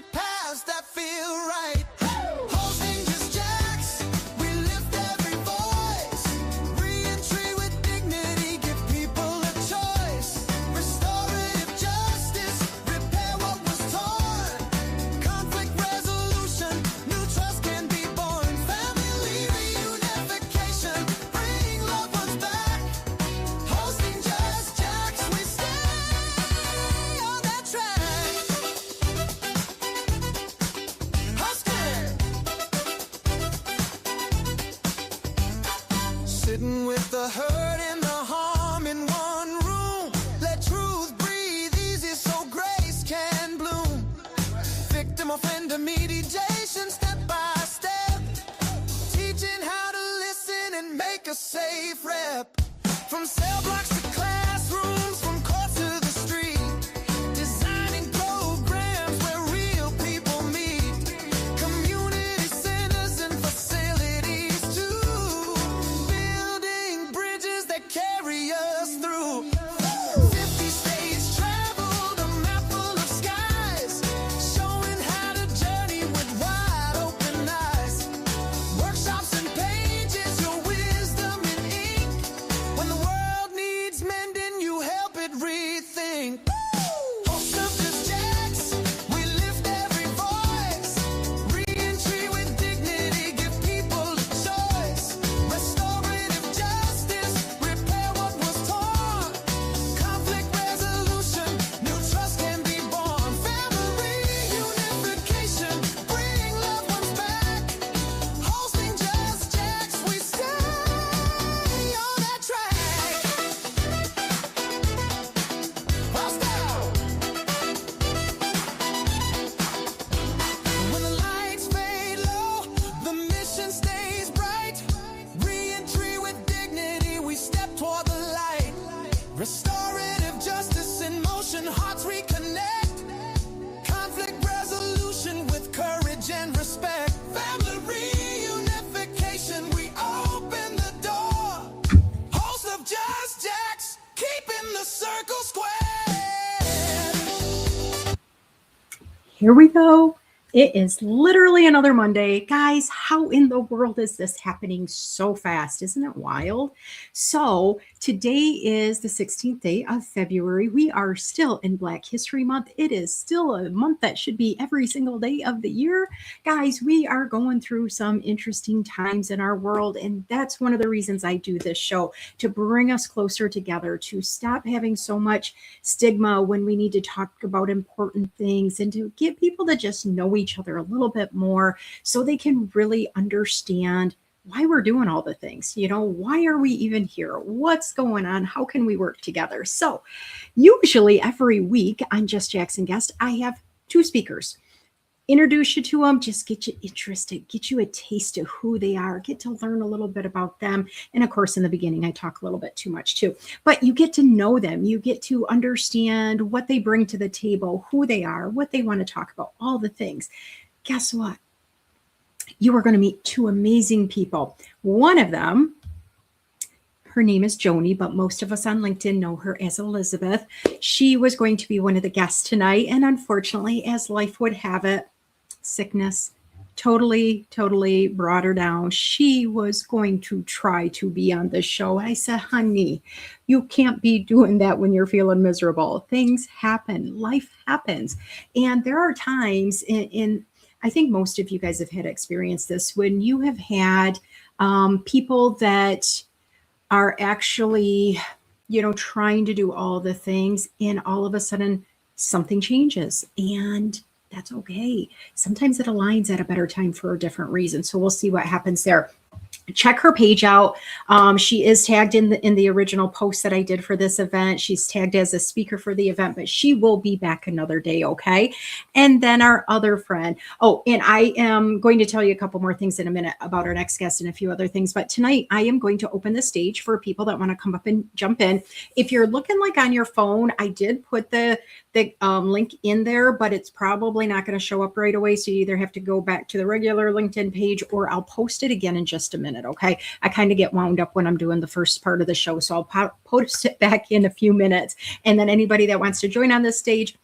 the past that feel right. Hosting just jacks, we lift every voice. Re-entry with dignity, give people a choice. Restorative justice, repair what was torn. Conflict resolution, new trust can be born. Family reunification, bring loved ones back. Hosting just jacks, we stay on that track. Hosting. Sitting with the hurt and the harm in one room. Let truth breathe easy so grace can bloom. Victim offender mediation, step by step. Teaching how to listen and make a safe rep. From cell blocks to classrooms, from courts to the street. Designing programs where real people meet. Community centers and facilities too. Building bridges that carry us through. 50 states traveled, a map full of skies. Showing how to journey with wide open eyes. Workshops and pages, your wisdom in ink. When the world needs mending, you help it rethink. Host of just jacks, we lift every voice. Re-entry with dignity, give people a choice. Restorative justice, repair what was torn. Conflict resolution, new trust can be born. Family reunification, bring loved ones back. Hosting just jacks, we stay on that track. Host out. When the lights fade low, the mission stays bright. Re-entry with dignity, we step toward the light. Restorative justice in motion, hearts reconnect. Conflict resolution with courage and respect. Family reunification, we open the door. Host of just jacks, keeping the circle square. Here we go. It is literally another Monday. Guys, how in the world is this happening so fast? Isn't it wild? So today is the 16th day of February. We are still in Black History Month. It is still a month that should be every single day of the year. Guys, we are going through some interesting times in our world, and that's one of the reasons I do this show, to bring us closer together, to stop having so much stigma when we need to talk about important things, and to get people to just know each other a little bit more so they can really understand why we're doing all the things. You know, why are we even here? What's going on? How can we work together? So usually every week on Just Jackson Guest, I have two speakers. Introduce you to them, just get you interested, get you a taste of who they are, get to learn a little bit about them. And of course, in the beginning, I talk a little bit too much too, but you get to know them. You get to understand what they bring to the table, who they are, what they want to talk about, all the things. Guess what? You are going to meet two amazing people. One of them, her name is Joanie, but most of us on LinkedIn know her as Elizabeth. She was going to be one of the guests tonight. And unfortunately, as life would have it, sickness totally brought her down. She was going to try to be on the show. I said, honey, you can't be doing that when you're feeling miserable. Things happen. Life happens. And there are times in I think most of you guys have had experienced this, when you have had people that are actually, you know, trying to do all the things, and all of a sudden something changes, and that's okay. Sometimes it aligns at a better time for a different reason. So we'll see what happens there. Check her page out. She is tagged in the original post that I did for this event. She's tagged as a speaker for the event, but she will be back another day, okay? And then our other friend. Oh, and I am going to tell you a couple more things in a minute about our next guest and a few other things. But tonight I am going to open the stage for people that want to come up and jump in. If you're looking like on your phone, I did put the link in there, but it's probably not going to show up right away. So you either have to go back to the regular LinkedIn page, or I'll post it again in just a minute. Okay. I kind of get wound up when I'm doing the first part of the show. So I'll post it back in a few minutes. And then anybody that wants to join on this stage,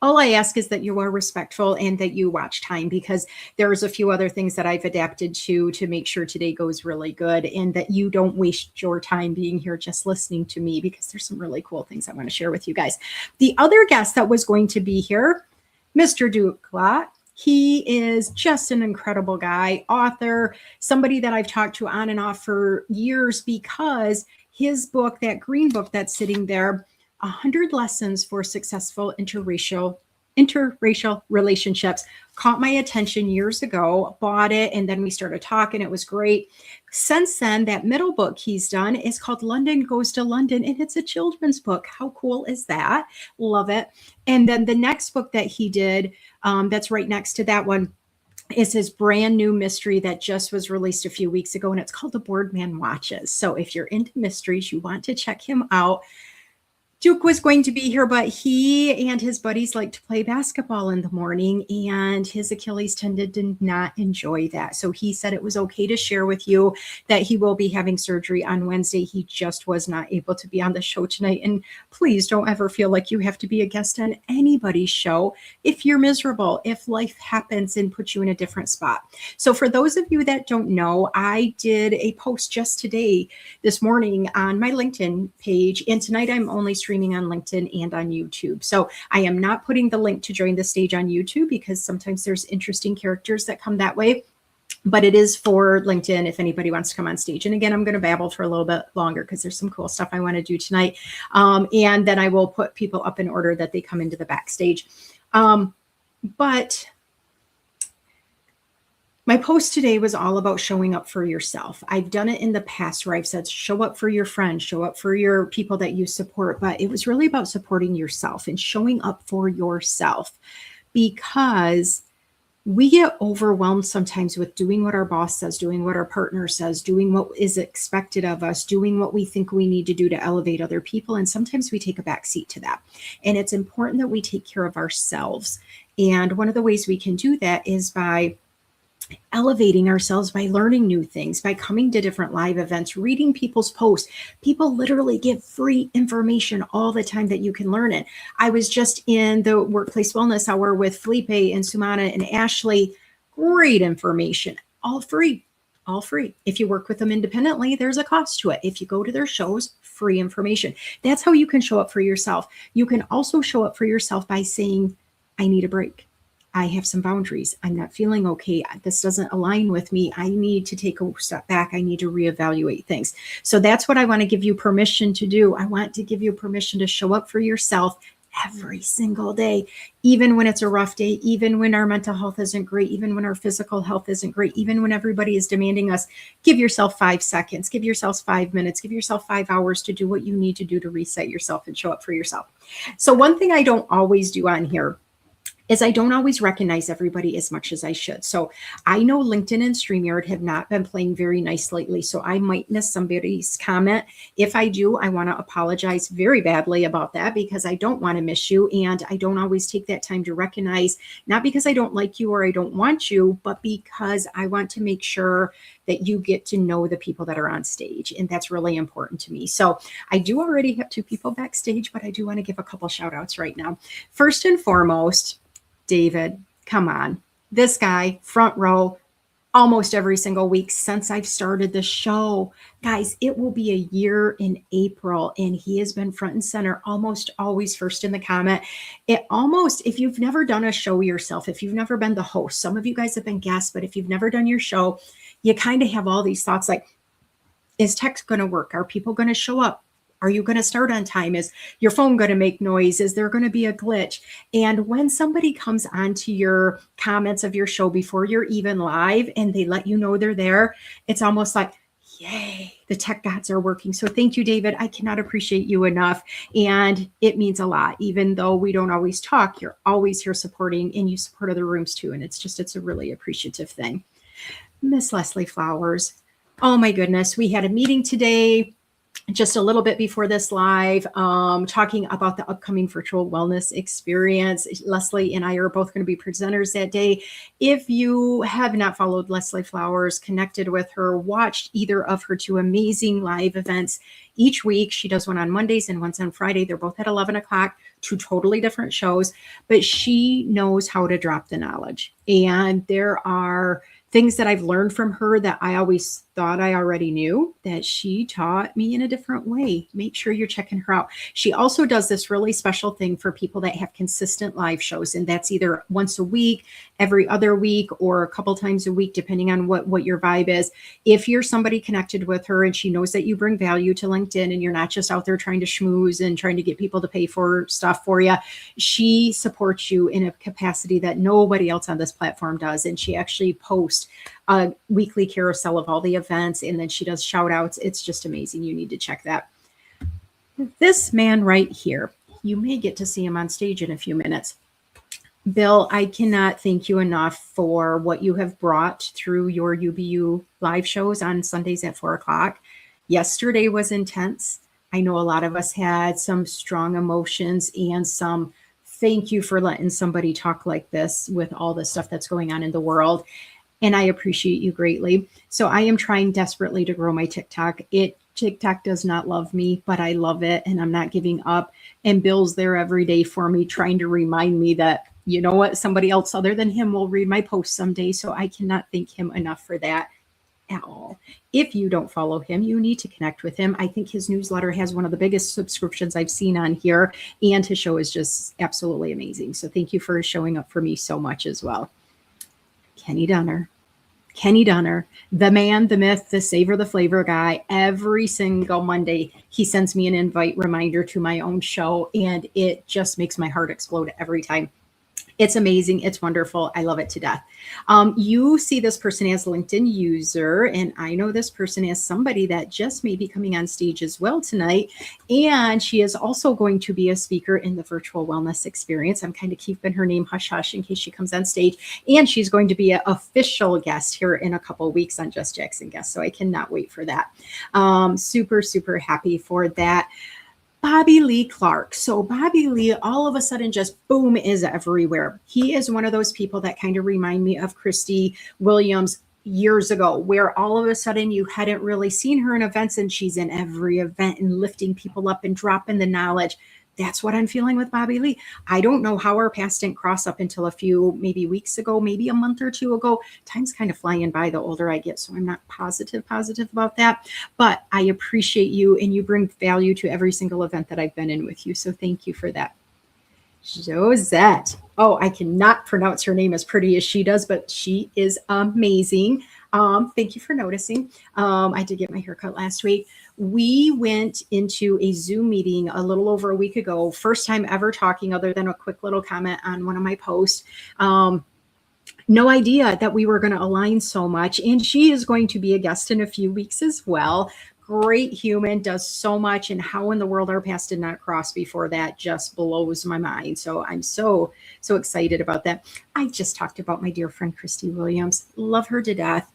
All I ask is that you are respectful and that you watch time, because there's a few other things that I've adapted to make sure today goes really good, and that you don't waste your time being here just listening to me, because there's some really cool things I want to share with you guys. The other guest that was going to be here, Mr. Duclat. He is just an incredible guy, author, somebody that I've talked to on and off for years, because his book, that green book that's sitting there, 100 Lessons for Successful Interracial Relationships, caught my attention years ago, bought it, and then we started talking. It was great. Since then, that middle book he's done is called London Goes to London, and it's a children's book. How cool is that? Love it. And then the next book that he did, that's right next to that one, is his brand new mystery that just was released a few weeks ago, and it's called The Boardman Watches. So if you're into mysteries, you want to check him out. Duke was going to be here, but he and his buddies like to play basketball in the morning, and his Achilles tendon did not enjoy that. So he said it was okay to share with you that he will be having surgery on Wednesday. He just was not able to be on the show tonight. And please don't ever feel like you have to be a guest on anybody's show if you're miserable, if life happens and puts you in a different spot. So for those of you that don't know, I did a post just today, this morning, on my LinkedIn page, and tonight I'm only streaming on LinkedIn and on YouTube. So I am not putting the link to join the stage on YouTube, because sometimes there's interesting characters that come that way, but it is for LinkedIn if anybody wants to come on stage. And again, I'm going to babble for a little bit longer because there's some cool stuff I want to do tonight. And then I will put people up in order that they come into the backstage. But my post today was all about showing up for yourself. I've done it in the past where I've said, show up for your friends, show up for your people that you support. But it was really about supporting yourself and showing up for yourself, because we get overwhelmed sometimes with doing what our boss says, doing what our partner says, doing what is expected of us, doing what we think we need to do to elevate other people. And sometimes we take a back seat to that. And it's important that we take care of ourselves. And one of the ways we can do that is by elevating ourselves, by learning new things, by coming to different live events, reading people's posts. People literally give free information all the time that you can learn it. I was just in the Workplace Wellness Hour with Felipe and Sumana and Ashley. Great information, all free, all free. If you work with them independently, there's a cost to it. If you go to their shows, free information. That's how you can show up for yourself. You can also show up for yourself by saying, I need a break. I have some boundaries. I'm not feeling okay. This doesn't align with me. I need to take a step back. I need to reevaluate things. So that's what I want to give you permission to do. I want to give you permission to show up for yourself every single day, even when it's a rough day, even when our mental health isn't great, even when our physical health isn't great, even when everybody is demanding us. Give yourself 5 seconds, give yourself 5 minutes, give yourself 5 hours to do what you need to do to reset yourself and show up for yourself. So one thing I don't always do on here is I don't always recognize everybody as much as I should. So I know LinkedIn and StreamYard have not been playing very nice lately, so I might miss somebody's comment. If I do, I want to apologize very badly about that, because I don't want to miss you, and I don't always take that time to recognize, not because I don't like you or I don't want you, but because I want to make sure that you get to know the people that are on stage, and that's really important to me. So I do already have 2 people backstage, but I do want to give a couple shout outs right now. First and foremost, David, come on. This guy, front row, almost every single week since I've started the show. Guys, it will be a year in April, and he has been front and center, almost always first in the comment. If you've never done a show yourself, if you've never been the host, some of you guys have been guests, but if you've never done your show, you kind of have all these thoughts like, is text going to work? Are people going to show up? Are you going to start on time? Is your phone going to make noise? Is there going to be a glitch? And when somebody comes onto your comments of your show before you're even live and they let you know they're there, it's almost like, yay, the tech gods are working. So thank you, David. I cannot appreciate you enough. And it means a lot. Even though we don't always talk, you're always here supporting, and you support other rooms too. And it's a really appreciative thing. Miss Leslie Flowers. Oh my goodness. We had a meeting today, just a little bit before this live, talking about the upcoming virtual wellness experience. Leslie and I are both going to be presenters that day. If you have not followed Leslie Flowers, connected with her, watched either of her 2 amazing live events each week. She does one on Mondays and one's on Friday. They're both at 11 o'clock. two totally different shows, but she knows how to drop the knowledge. And there are things that I've learned from her that I always thought I already knew that she taught me in a different way. Make sure you're checking her out. She also does this really special thing for people that have consistent live shows, and that's either once a week, every other week, or a couple times a week, depending on what your vibe is. If you're somebody connected with her and she knows that you bring value to LinkedIn and you're not just out there trying to schmooze and trying to get people to pay for stuff for you, she supports you in a capacity that nobody else on this platform does. And she actually posts a weekly carousel of all the events, and then she does shout outs. It's just amazing. You need to check that. This man right here, you may get to see him on stage in a few minutes. Bill, I cannot thank you enough for what you have brought through your UBU live shows on Sundays at 4:00. Yesterday was intense. I know a lot of us had some strong emotions and some thank you for letting somebody talk like this with all the stuff that's going on in the world. And I appreciate you greatly. So I am trying desperately to grow my TikTok. TikTok does not love me, but I love it and I'm not giving up. And Bill's there every day for me, trying to remind me that, you know what, somebody else other than him will read my posts someday. So I cannot thank him enough for that at all. If you don't follow him, you need to connect with him. I think his newsletter has one of the biggest subscriptions I've seen on here, and his show is just absolutely amazing. So thank you for showing up for me so much as well. Kenny Dunner, the man, the myth, the savor, the flavor guy. Every single Monday, he sends me an invite reminder to my own show, and it just makes my heart explode every time. It's amazing. It's wonderful. I love it to death. You see this person as LinkedIn user, and I know this person as somebody that just may be coming on stage as well tonight. And she is also going to be a speaker in the virtual wellness experience. I'm kind of keeping her name hush hush in case she comes on stage. And she's going to be an official guest here in a couple of weeks on Just Jackson Guest. So I cannot wait for that. Super, super happy for that. Bobby Lee Clark. So Bobby Lee, all of a sudden, just boom, is everywhere. He is one of those people that kind of remind me of Christy Williams years ago, where all of a sudden you hadn't really seen her in events and she's in every event and lifting people up and dropping the knowledge. That's what I'm feeling with Bobby Lee. I don't know how our paths didn't cross up until a few, maybe weeks ago, maybe a month or two ago. Time's kind of flying by the older I get, so I'm not positive about that. But I appreciate you, and you bring value to every single event that I've been in with you. So thank you for that. Josette. Oh, I cannot pronounce her name as pretty as she does, but she is amazing. Thank you for noticing. I did get my haircut last week. We went into a Zoom meeting a little over a week ago. First time ever talking, other than a quick little comment on one of my posts. No idea that we were going to align so much. And she is going to be a guest in a few weeks as well. Great human, does so much, and how in the world our paths did not cross before that just blows my mind. So I'm so excited about that. I just talked about my dear friend Christy Williams. Love her to death.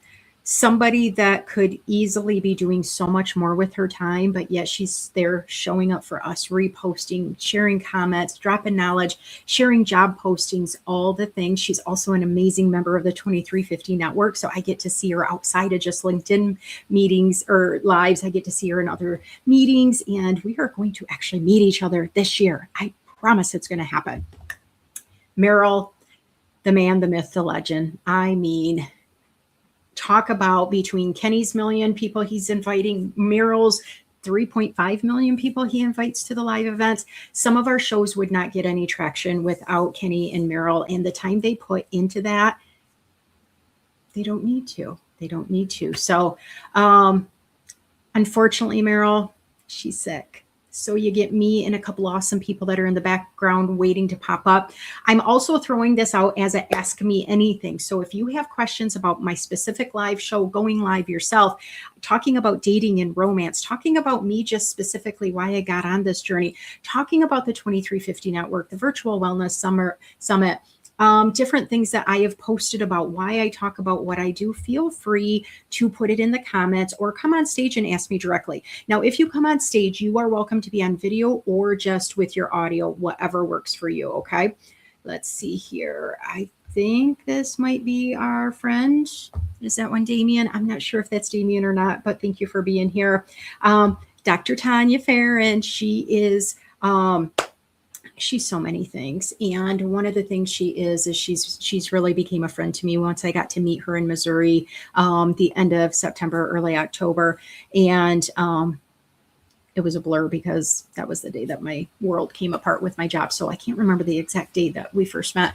Somebody that could easily be doing so much more with her time, but yet she's there showing up for us, reposting, sharing comments, dropping knowledge, sharing job postings, all the things. She's also an amazing member of the 2350 network. So I get to see her outside of just LinkedIn meetings or lives. I get to see her in other meetings, and we are going to actually meet each other this year. I promise it's going to happen. Meryl, the man, the myth, the legend. I mean, talk about between Kenny's million people he's inviting, Meryl's 3.5 million people he invites to the live events. Some of our shows would not get any traction without Kenny and Meryl, and the time they put into that, they don't need to. So unfortunately, Meryl, she's sick. So you get me and a couple awesome people that are in the background waiting to pop up. I'm also throwing this out as a Ask Me Anything. So if you have questions about my specific live show, going live yourself, talking about dating and romance, talking about me just specifically why I got on this journey, talking about the 2350 network, the virtual wellness summit, different things that I have posted about why I talk about what I do, feel free to put it in the comments or come on stage and ask me directly. Now, if you come on stage, you are welcome to be on video or just with your audio, whatever works for you. Okay. Let's see here. I think this might be our friend. Is that one Damien? I'm not sure if that's Damien or not, but thank you for being here. Dr. Tanya Farron, she is, She's so many things, and one of the things she is she's really became a friend to me once I got to meet her in Missouri, the end of September, early October, and it was a blur because that was the day that my world came apart with my job. So I can't remember the exact day that we first met,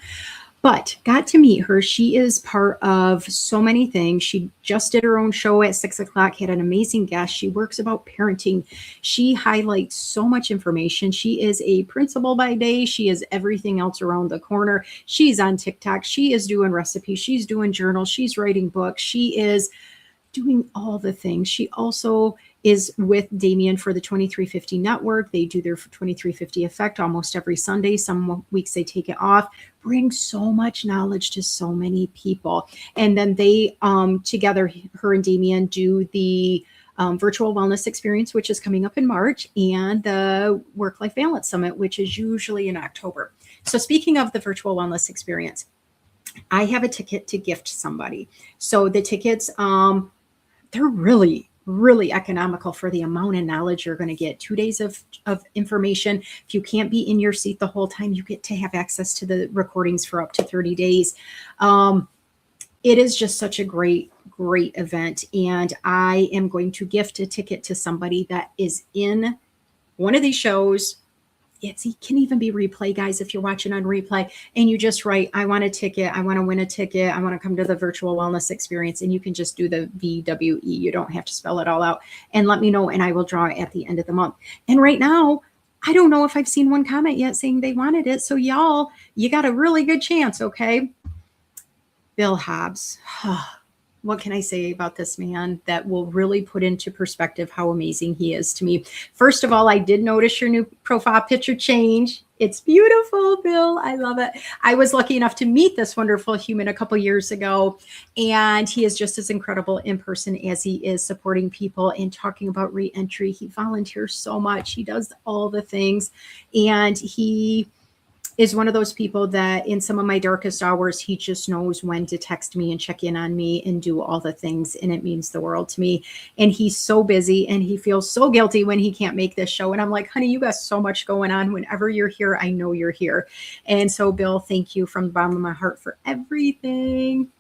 but got to meet her. She is part of so many things. She just did her own show at 6 o'clock, had an amazing guest. She works about parenting. She highlights so much information. She is a principal by day. She is everything else around the corner. She's on TikTok. She is doing recipes. She's doing journals. She's writing books. She is doing all the things. She also is with Damien for the 2350 network. They do their 2350 effect almost every Sunday. Some weeks they take it off. Bring so much knowledge to so many people. And then they together, her and Damien, do the virtual wellness experience, which is coming up in March, and the work-life balance summit, which is usually in October. So speaking of the virtual wellness experience, I have a ticket to gift somebody. So the tickets, they're really, really economical for the amount of knowledge you're going to get. 2 days of information. If you can't be in your seat the whole time, you get to have access to the recordings for up to 30 days. It is just such a great, great event. And I am going to gift a ticket to somebody that is in one of these shows. It can even be replay, guys, if you're watching on replay and you just write, I want a ticket, I want to win a ticket, I want to come to the virtual wellness experience, and you can just do the VWE. You don't have to spell it all out, and let me know, and I will draw it at the end of the month. And right now, I don't know if I've seen one comment yet saying they wanted it. So y'all, you got a really good chance, okay? Bill Hobbs. What can I say about this man that will really put into perspective how amazing he is to me? First of all, I did notice your new profile picture change. It's beautiful, Bill. I love it. I was lucky enough to meet this wonderful human a couple years ago, and he is just as incredible in person as he is supporting people and talking about reentry. He volunteers so much. He does all the things, and he is one of those people that in some of my darkest hours, he just knows when to text me and check in on me and do all the things. And it means the world to me. And he's so busy and he feels so guilty when he can't make this show. And I'm like, honey, you got so much going on. Whenever you're here, I know you're here. And so, Bill, thank you from the bottom of my heart for everything.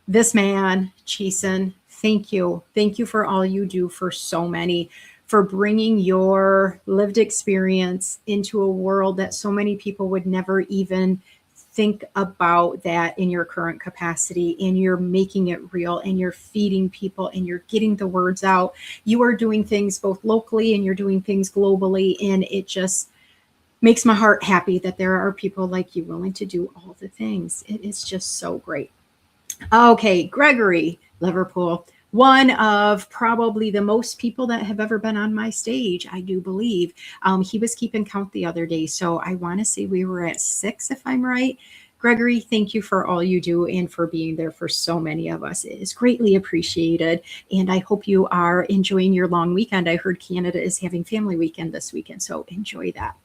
This man, Chasen, thank you. Thank you for all you do for so many, for bringing your lived experience into a world that so many people would never even think about that in your current capacity, and you're making it real, and you're feeding people, and you're getting the words out. You are doing things both locally and you're doing things globally, and it just makes my heart happy that there are people like you willing to do all the things. It is just so great. Okay, Gregory Liverpool. One of probably the most people that have ever been on my stage, I do believe. He was keeping count the other day, so I want to say we were at 6, if I'm right. Gregory, thank you for all you do and for being there for so many of us. It is greatly appreciated, and I hope you are enjoying your long weekend. I heard Canada is having family weekend this weekend, so enjoy that.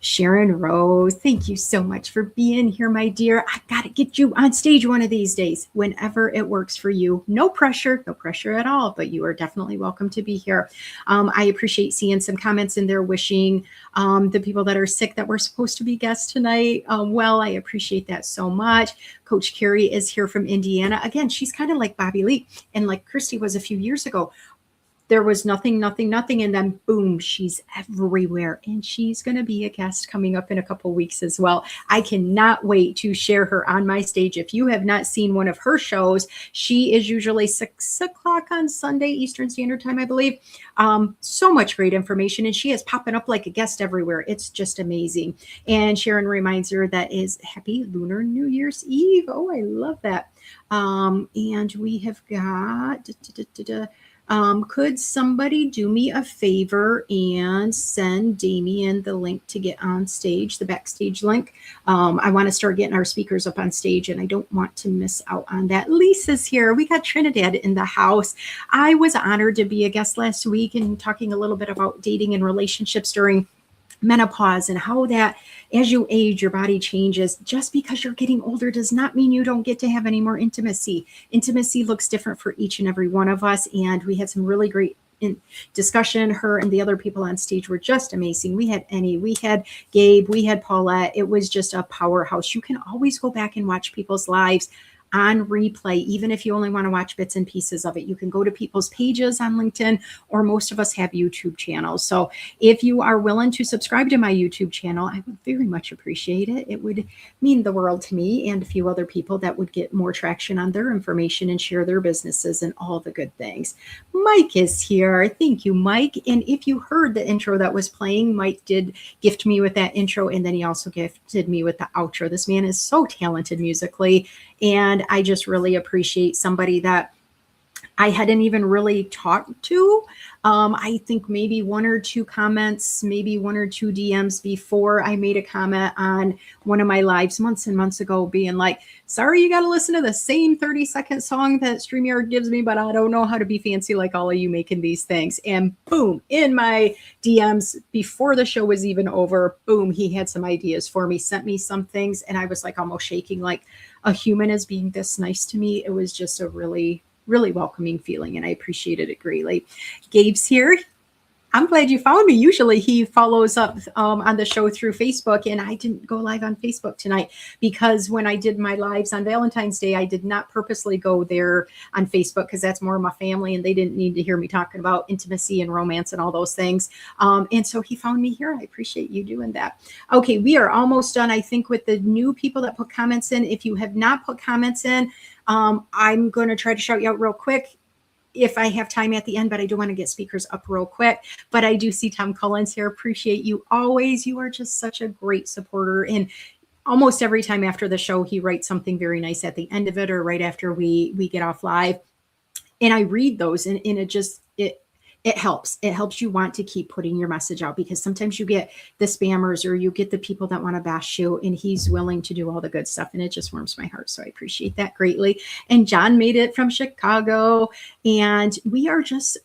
Sharon Rose, thank you so much for being here, my dear. I got to get you on stage one of these days, whenever it works for you. No pressure at all, but you are definitely welcome to be here. I appreciate seeing some comments in there wishing the people that are sick that were supposed to be guests tonight well. I appreciate that so much. Coach Carrie is here from Indiana. Again, she's kind of like Bobby Lee and like Christy was a few years ago. There was nothing, and then boom, she's everywhere. And she's going to be a guest coming up in a couple weeks as well. I cannot wait to share her on my stage. If you have not seen one of her shows, she is usually 6 o'clock on Sunday, Eastern Standard Time, I believe. So much great information, and she is popping up like a guest everywhere. It's just amazing. And Sharon reminds her that is Happy Lunar New Year's Eve. Oh, I love that. And we have got... could somebody do me a favor and send Damien the link to get on stage, the backstage link? I want to start getting our speakers up on stage, and I don't want to miss out on that. Lisa's here. We got Trinidad in the house. I was honored to be a guest last week and talking a little bit about dating and relationships during menopause and how that as you age, your body changes. Just because you're getting older does not mean you don't get to have any more intimacy. Intimacy looks different for each and every one of us. And we had some really great in discussion. Her and the other people on stage were just amazing. We had Annie, we had Gabe, we had Paulette. It was just a powerhouse. You can always go back and watch people's lives on replay, even if you only want to watch bits and pieces of it. You can go to people's pages on LinkedIn, or most of us have YouTube channels. So if you are willing to subscribe to my YouTube channel, I would very much appreciate it. It would mean the world to me and a few other people that would get more traction on their information and share their businesses and all the good things. Mike is here. Thank you, Mike. And if you heard the intro that was playing, Mike did gift me with that intro, and then he also gifted me with the outro. This man is so talented musically, and I just really appreciate somebody that I hadn't even really talked to. I think maybe one or two comments, maybe one or two DMs before I made a comment on one of my lives months and months ago, being like, sorry, you got to listen to the same 30-second song that StreamYard gives me, but I don't know how to be fancy like all of you making these things. And boom, in my DMs before the show was even over, boom, he had some ideas for me, sent me some things, and I was like almost shaking, like a human is being this nice to me. It was just a really welcoming feeling, and I appreciated it greatly. Gabe's here. I'm glad you found me. Usually he follows up on the show through Facebook, and I didn't go live on Facebook tonight because when I did my lives on Valentine's Day, I did not purposely go there on Facebook because that's more of my family, and they didn't need to hear me talking about intimacy and romance and all those things. And so he found me here. I appreciate you doing that. Okay, we are almost done, I think, with the new people that put comments in. If you have not put comments in, I'm going to try to shout you out real quick if I have time at the end, but I do want to get speakers up real quick. But I do see Tom Collins here. Appreciate you always. You are just such a great supporter. And almost every time after the show, he writes something very nice at the end of it or right after we get off live. And I read those, and it helps. It helps you want to keep putting your message out, because sometimes you get the spammers or you get the people that want to bash you, and he's willing to do all the good stuff, and it just warms my heart. So I appreciate that greatly. And John made it from Chicago, and we are just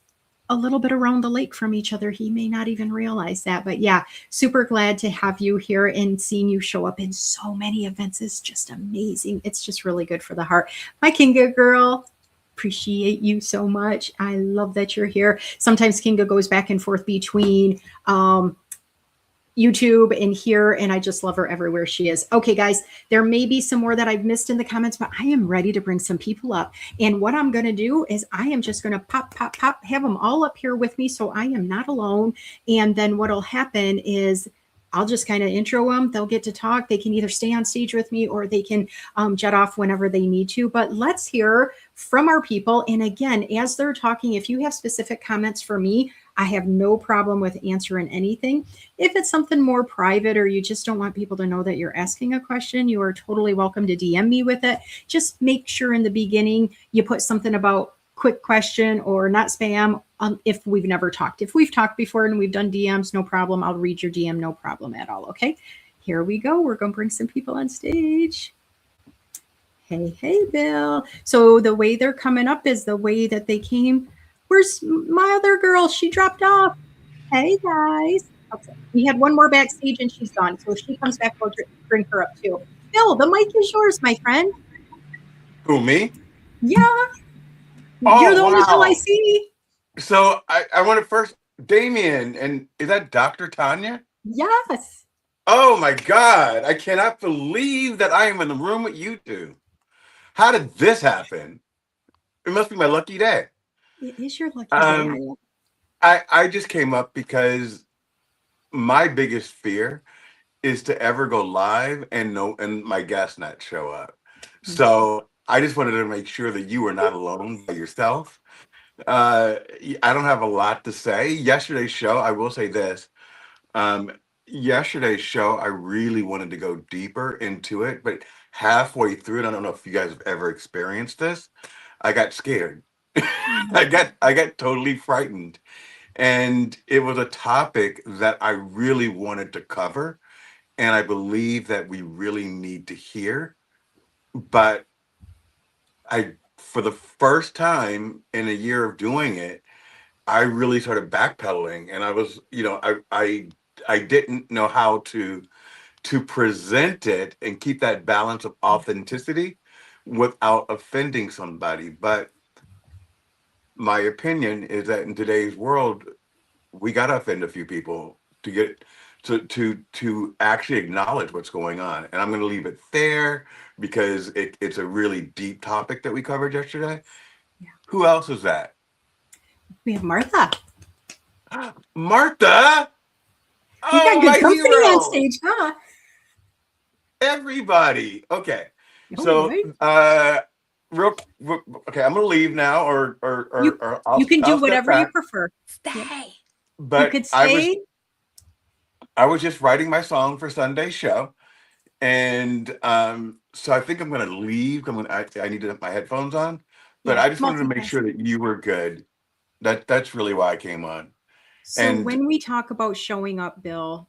a little bit around the lake from each other. He may not even realize that, but yeah, super glad to have you here, and seeing you show up in so many events is just amazing. It's just really good for the heart. My Kinga girl, appreciate you so much. I love that you're here. Sometimes Kinga goes back and forth between YouTube and here, and I just love her everywhere she is. Okay, guys, there may be some more that I've missed in the comments, but I am ready to bring some people up. And what I'm going to do is I am just going to pop, have them all up here with me, so I am not alone. And then what'll happen is I'll just kind of intro them. They'll get to talk. They can either stay on stage with me or they can jet off whenever they need to. But let's hear from our people. And again, as they're talking, if you have specific comments for me, I have no problem with answering anything. If it's something more private or you just don't want people to know that you're asking a question, you are totally welcome to DM me with it. Just make sure in the beginning you put something about quick question or not spam if we've never talked. If we've talked before and we've done DMs, no problem. I'll read your DM, no problem at all. Okay, here we go. We're going to bring some people on stage. Hey, Bill. So the way they're coming up is the way that they came. Where's my other girl? She dropped off. Hey, guys. Okay. We had one more backstage and she's gone. So if she comes back, we'll bring her up too. Bill, the mic is yours, my friend. Who, me? Yeah. Oh, you're the only Bill I wow. see. So I want to first, Damien, and is that Dr. Tanya? Yes. Oh my God. I cannot believe that I am in the room with you two. How did this happen? It must be my lucky day. It is your lucky day. I just came up because my biggest fear is to ever go live and my guests not show up. So I just wanted to make sure that you were not alone by yourself. I don't have a lot to say. Yesterday's show, I will say this. Yesterday's show, I really wanted to go deeper into it, but halfway through it, I don't know if you guys have ever experienced this, I got scared. I got totally frightened. And it was a topic that I really wanted to cover, and I believe that we really need to hear. But for the first time in a year of doing it, I really started backpedaling, and I was, I didn't know how to present it and keep that balance of authenticity without offending somebody. But my opinion is that in today's world, we got to offend a few people to get to actually acknowledge what's going on. And I'm going to leave it there because it's a really deep topic that we covered yesterday. Yeah. Who else is that? We have Martha. Martha. You got Oh, good my company on hero. stage, huh? Everybody. Okay. All So, right. okay, I'm gonna leave now, You or you can I'll do step whatever you back. prefer. Yep. Stay. You But could stay. I was just writing my song for Sunday's show, and so I think I'm gonna leave. I need to have my headphones on, but Yeah, I just wanted to make sure multitasking. that you were good. That's really why I came on. So And when we talk about showing up, Bill,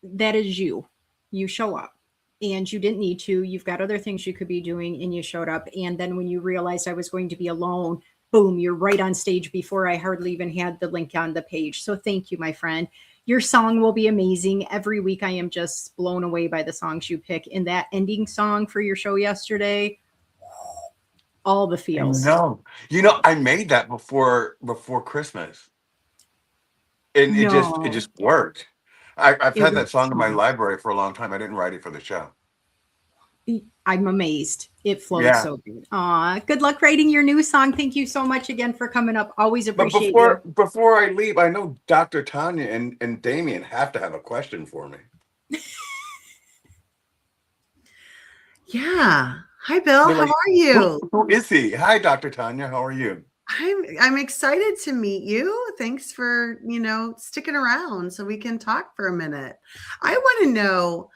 that is you. You show up and you didn't need to. You've got other things you could be doing and you showed up. And then when you realized I was going to be alone, boom, you're right on stage before I hardly even had the link on the page. So thank you, my friend. Your song will be amazing. Every week I am just blown away by the songs you pick. And that ending song for your show yesterday, all the I feels. know, I made that before Christmas, and it just it No, just worked. I've it had was that song in my so library for a long time. I didn't write it for the show. I'm amazed. It flowed Yeah. so good. Aw, good luck writing your new song. Thank you so much again for coming up. Always But appreciate you. before I leave, I know Dr. Tanya and Damien have to have a question for me. Yeah. Hi, Bill. They're How like, are you? who is he? Hi, Dr. Tanya. How are you? I'm excited to meet you. Thanks for, sticking around so we can talk for a minute. I want to know,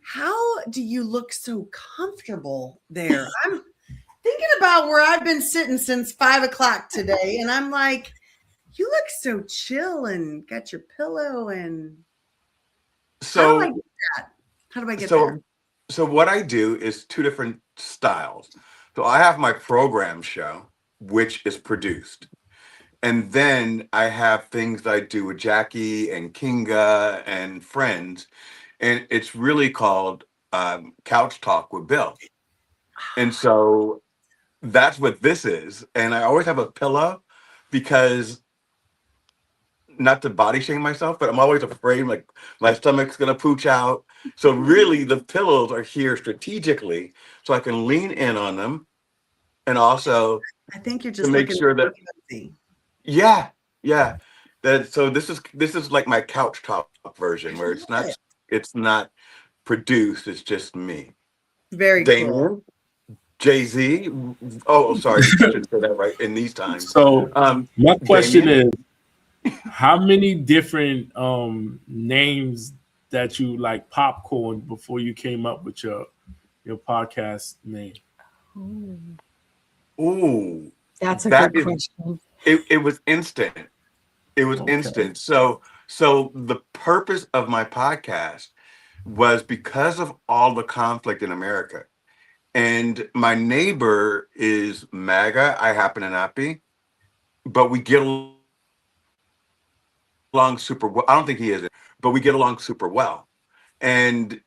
how do you look so comfortable there? I'm thinking about where I've been sitting since 5 o'clock today, and I'm like, you look so chill and got your pillow. And how do I So get that? How do I get there? so what I do is two different styles. So I have my program show, which is produced. And then I have things that I do with Jackie and Kinga and friends. And it's really called Couch Talk with Bill. And so that's what this is. And I always have a pillow because, not to body shame myself, but I'm always afraid like my stomach's gonna pooch out. So really the pillows are here strategically so I can lean in on them, and also I think you're to just make looking sure that, cozy. yeah, yeah. That so this is like my couch talk version I where love it. it's not produced, it's just me. Very cool. Damien, Jay-Z. Oh, sorry, I shouldn't say that right in these times. So my question Damien. is, how many different names that you like popcorn before you came up with your podcast name? Ooh, That's a that good is question. it was instant. It was Okay. instant. So the purpose of my podcast was because of all the conflict in America. And my neighbor is MAGA. I happen to not be, but we get along super well. I don't think he is, but we get along super well. And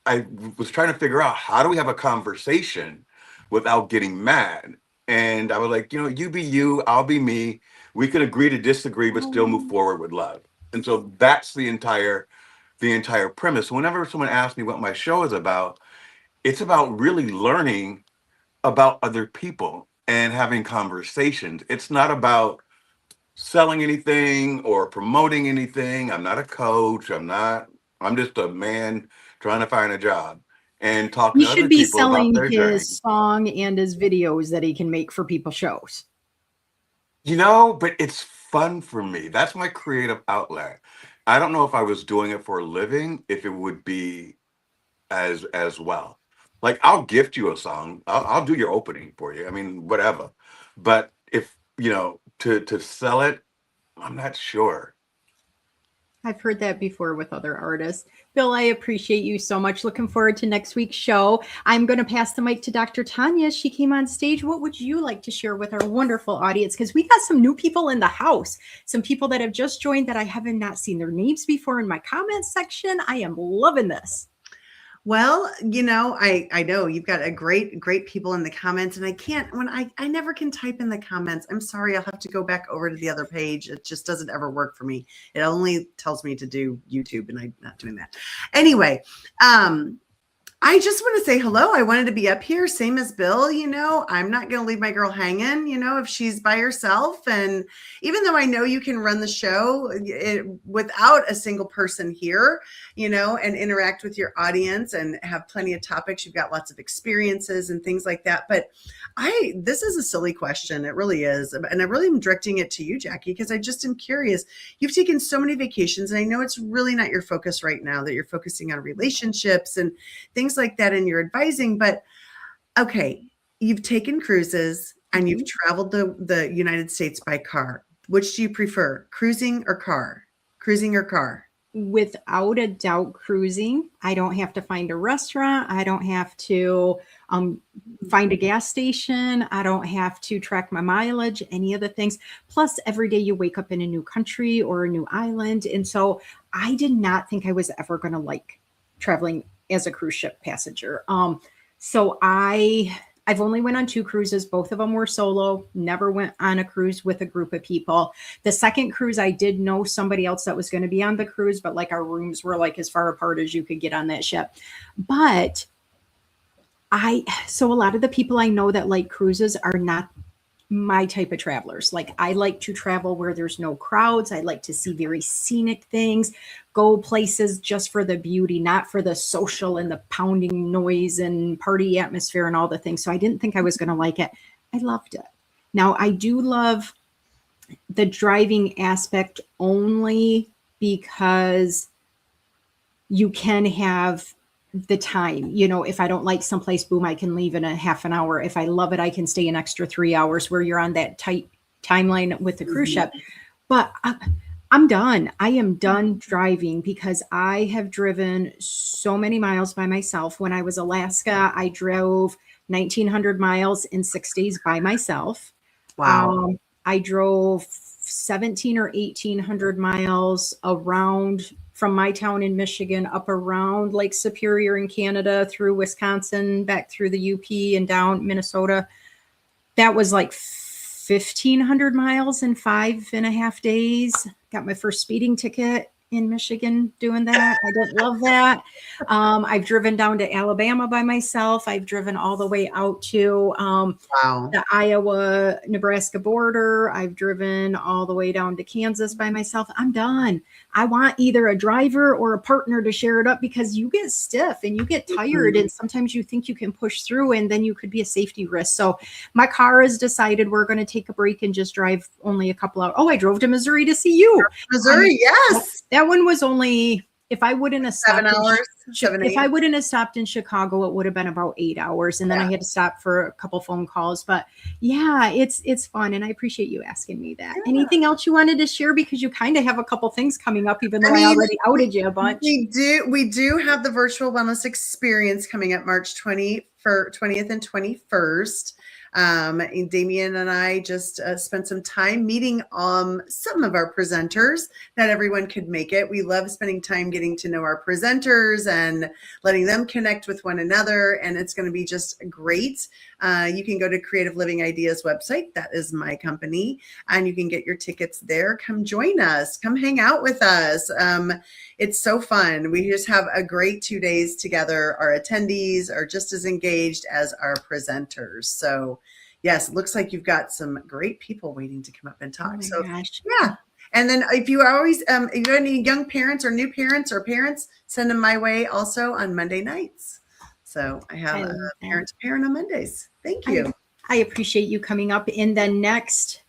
I was trying to figure out, how do we have a conversation without getting mad? And I was like, you be you, I'll be me. We can agree to disagree, but still move forward with love. And so that's the entire premise. Whenever someone asks me what my show is about, it's about really learning about other people and having conversations. It's not about selling anything or promoting anything. I'm not a coach. I'm just a man trying to find a job and talking He to other should be people about selling their journey. his song and his videos that he can make for people shows. But it's fun for me. That's my creative outlet. I don't know if I was doing it for a living, if it would be as well. Like, I'll gift you a song. I'll do your opening for you. I mean, whatever. But if to sell it, I'm not sure. I've heard that before with other artists. Bill, I appreciate you so much. Looking forward to next week's show. I'm going to pass the mic to Dr. Tanya. She came on stage. What would you like to share with our wonderful audience? Because we got some new people in the house, some people that have just joined that I haven't not seen their names before in my comments section. I am loving this. Well, I know you've got a great people in the comments, and I never can type in the comments. I'm sorry, I'll have to go back over to the other page. It just doesn't ever work for me. It only tells me to do YouTube, and I'm not doing that. Anyway, I just want to say hello. I wanted to be up here, same as Bill. I'm not going to leave my girl hanging, if she's by herself. And even though I know you can run the show without a single person here, and interact with your audience and have plenty of topics, you've got lots of experiences and things like that. But this is a silly question. It really is. And I really am directing it to you, Jackie, because I just am curious. You've taken so many vacations, and I know it's really not your focus right now, that you're focusing on relationships and things like that in your advising. But okay, you've taken cruises and you've traveled the United States by car. Which do you prefer, cruising or car? Cruising or car? Without a doubt, cruising. I don't have to find a restaurant. I don't have to find a gas station. I don't have to track my mileage, any of the things. Plus, every day you wake up in a new country or a new island. And so I did not think I was ever going to like traveling as a cruise ship passenger. So I've only went on 2 cruises. Both of them were solo. Never went on a cruise with a group of people. The second cruise, I did know somebody else that was going to be on the cruise, but like our rooms were like as far apart as you could get on that ship. But so a lot of the people I know that like cruises are not my type of travelers. Like I like to travel where there's no crowds. I like to see very scenic things, go places just for the beauty, not for the social and the pounding noise and party atmosphere and all the things. So I didn't think I was going to like it. I loved it. Now I do love the driving aspect only because you can have the time, if I don't like someplace, boom, I can leave in a half an hour. If I love it, I can stay an extra 3 hours, where you're on that tight timeline with the cruise ship. But I'm done. I am done driving because I have driven so many miles by myself. When I was Alaska, I drove 1,900 miles in 6 days by myself. Wow. I drove 17 or 1,800 miles around from my town in Michigan up around Lake Superior in Canada, through Wisconsin, back through the UP and down Minnesota. That was like 1,500 miles in 5.5 days. Got my first speeding ticket in Michigan doing that. I didn't love that. I've driven down to Alabama by myself. I've driven all the way out to the Iowa-Nebraska border. I've driven all the way down to Kansas by myself. I'm done. I want either a driver or a partner to share it up, because you get stiff and you get tired, and sometimes you think you can push through, and then you could be a safety risk. So my car has decided we're going to take a break and just drive only a couple hours. Oh, I drove to Missouri to see you. Missouri, yes. That one was only, if I wouldn't have stopped 7 hours. if I wouldn't have stopped in Chicago, it would have been about 8 hours. And then I had to stop for a couple phone calls. But yeah, it's fun. And I appreciate you asking me that. Yeah. Anything else you wanted to share? Because you kind of have a couple things coming up, even though I already outed you a bunch. We do have the virtual wellness experience coming up March 20th and 21st. Damien and I just spent some time meeting some of our presenters. Not everyone could make it. We love spending time getting to know our presenters and letting them connect with one another. And it's going to be just great. You can go to Creative Living Ideas website. That is my company. And you can get your tickets there. Come join us. Come hang out with us. It's so fun. We just have a great 2 days together. Our attendees are just as engaged as our presenters. So yes, it looks like you've got some great people waiting to come up and talk. Yeah. And then if you have any young parents or new parents or parents, send them my way also on Monday nights. So I have a parent to parent on Mondays. Thank you. I appreciate you coming up in the next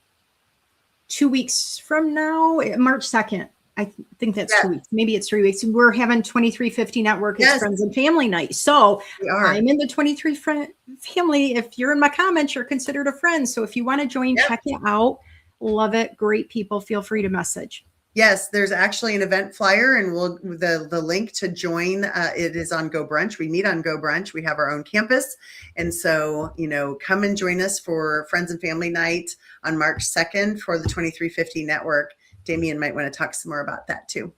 2 weeks from now, March 2nd. I think that's 2 weeks. Maybe it's 3 weeks. We're having 2350 Network as Friends and Family Night. So I'm in the 23 family. If you're in my comments, you're considered a friend. So if you want to join, check it out. Love it. Great people. Feel free to message. Yes, there's actually an event flyer, and the link to join, it is on Go Brunch. We meet on Go Brunch. We have our own campus. And so, come and join us for Friends and Family Night on March 2nd for the 2350 Network. Damien might want to talk some more about that too.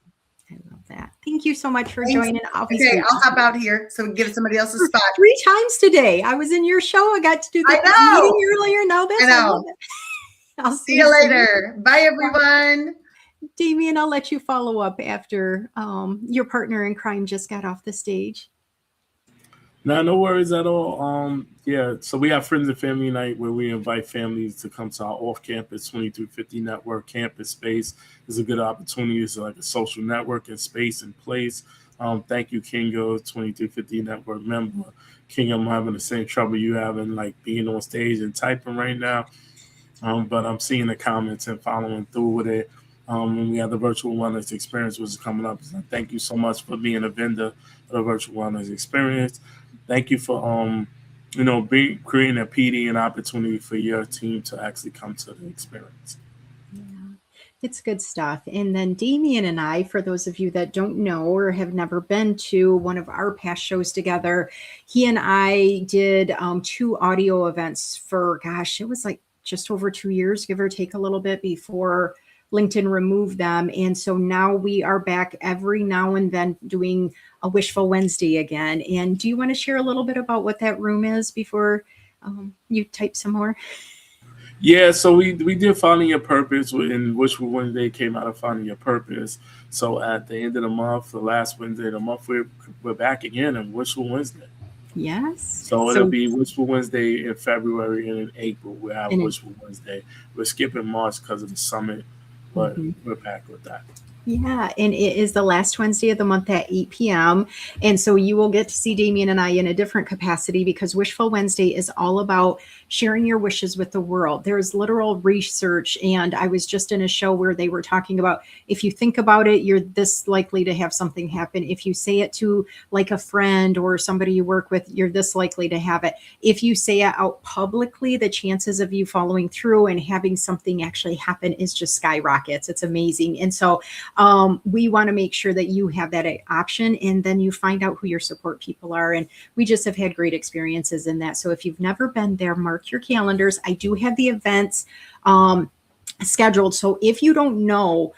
I love that. Thank you so much for Thanks. joining. Always Okay, great to I'll hop out here so we can give somebody else a spot. 3 times today. I was in your show. I got to do the I know. meeting earlier. Now this. I know. love it. I'll See you later. Bye, everyone. Damien, I'll let you follow up after your partner in crime just got off the stage. No worries at all. Yeah, so we have Friends and Family Night where we invite families to come to our off-campus 2350 network campus space. It's a good opportunity. It's like a social network and space and place. Thank you, Kingo, 2350 network member. King, I'm having the same trouble you having, like being on stage and typing right now. But I'm seeing the comments and following through with it. And we have the virtual wellness experience, which is coming up. So thank you so much for being a vendor of the virtual wellness experience. Thank you for creating a PD and opportunity for your team to actually come to the experience. Yeah, it's good stuff. And then Damien and I, for those of you that don't know or have never been to one of our past shows together, he and I did 2 audio events for, gosh, it was like just over 2 years, give or take a little bit, before LinkedIn removed them. And so now we are back every now and then doing a Wishful Wednesday again. And do you want to share a little bit about what that room is before you type some more? Yeah, so we did Finding Your Purpose, and Wishful Wednesday came out of Finding Your Purpose. So at the end of the month, the last Wednesday of the month, we're back again on Wishful Wednesday. Yes. So it'll be Wishful Wednesday in February, and in April we'll have Wishful Wednesday. We're skipping March because of the summit, but we're back with that. Yeah, and it is the last Wednesday of the month at 8 p.m. And so you will get to see Damien and I in a different capacity, because Wishful Wednesday is all about sharing your wishes with the world. There's literal research, and I was just in a show where they were talking about, if you think about it, you're this likely to have something happen. If you say it to like a friend or somebody you work with, you're this likely to have it. If you say it out publicly, the chances of you following through and having something actually happen is just skyrockets. It's amazing. And so we want to make sure that you have that option, and then you find out who your support people are. And we just have had great experiences in that. So if you've never been there, mark your calendars. I do have the events scheduled. So if you don't know,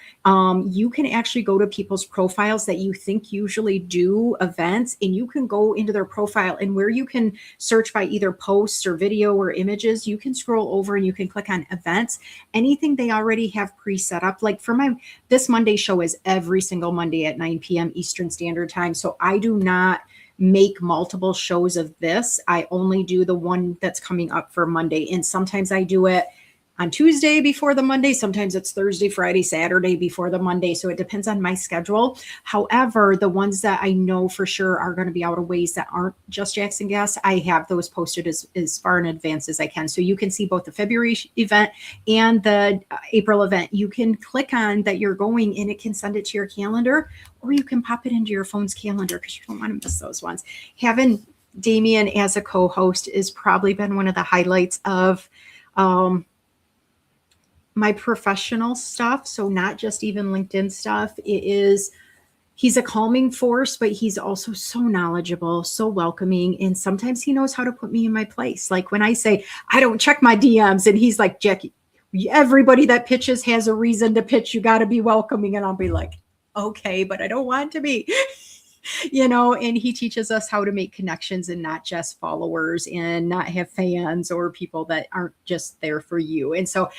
you can actually go to people's profiles that you think usually do events, and you can go into their profile, and where you can search by either posts or video or images, you can scroll over and you can click on events. Anything they already have pre-set up. Like for this Monday show is every single Monday at 9 p.m. Eastern Standard Time. So I do not make multiple shows of this. I only do the one that's coming up for Monday. And sometimes I do it on Tuesday before the Monday. Sometimes it's Thursday, Friday, Saturday before the Monday. So it depends on my schedule. However, the ones that I know for sure are going to be out of ways that aren't just Jackson Gas, I have those posted as far in advance as I can. So you can see both the February event and the April event. You can click on that you're going, and it can send it to your calendar, or you can pop it into your phone's calendar, because you don't want to miss those ones. Having Damien as a co-host has probably been one of the highlights of my professional stuff. So not just even LinkedIn stuff. He's a calming force, but he's also so knowledgeable, so welcoming. And sometimes he knows how to put me in my place. Like when I say, I don't check my DMs, and he's like, Jackie, everybody that pitches has a reason to pitch. You got to be welcoming. And I'll be like, okay, but I don't want to be. And he teaches us how to make connections and not just followers, and not have fans or people that aren't just there for you. And so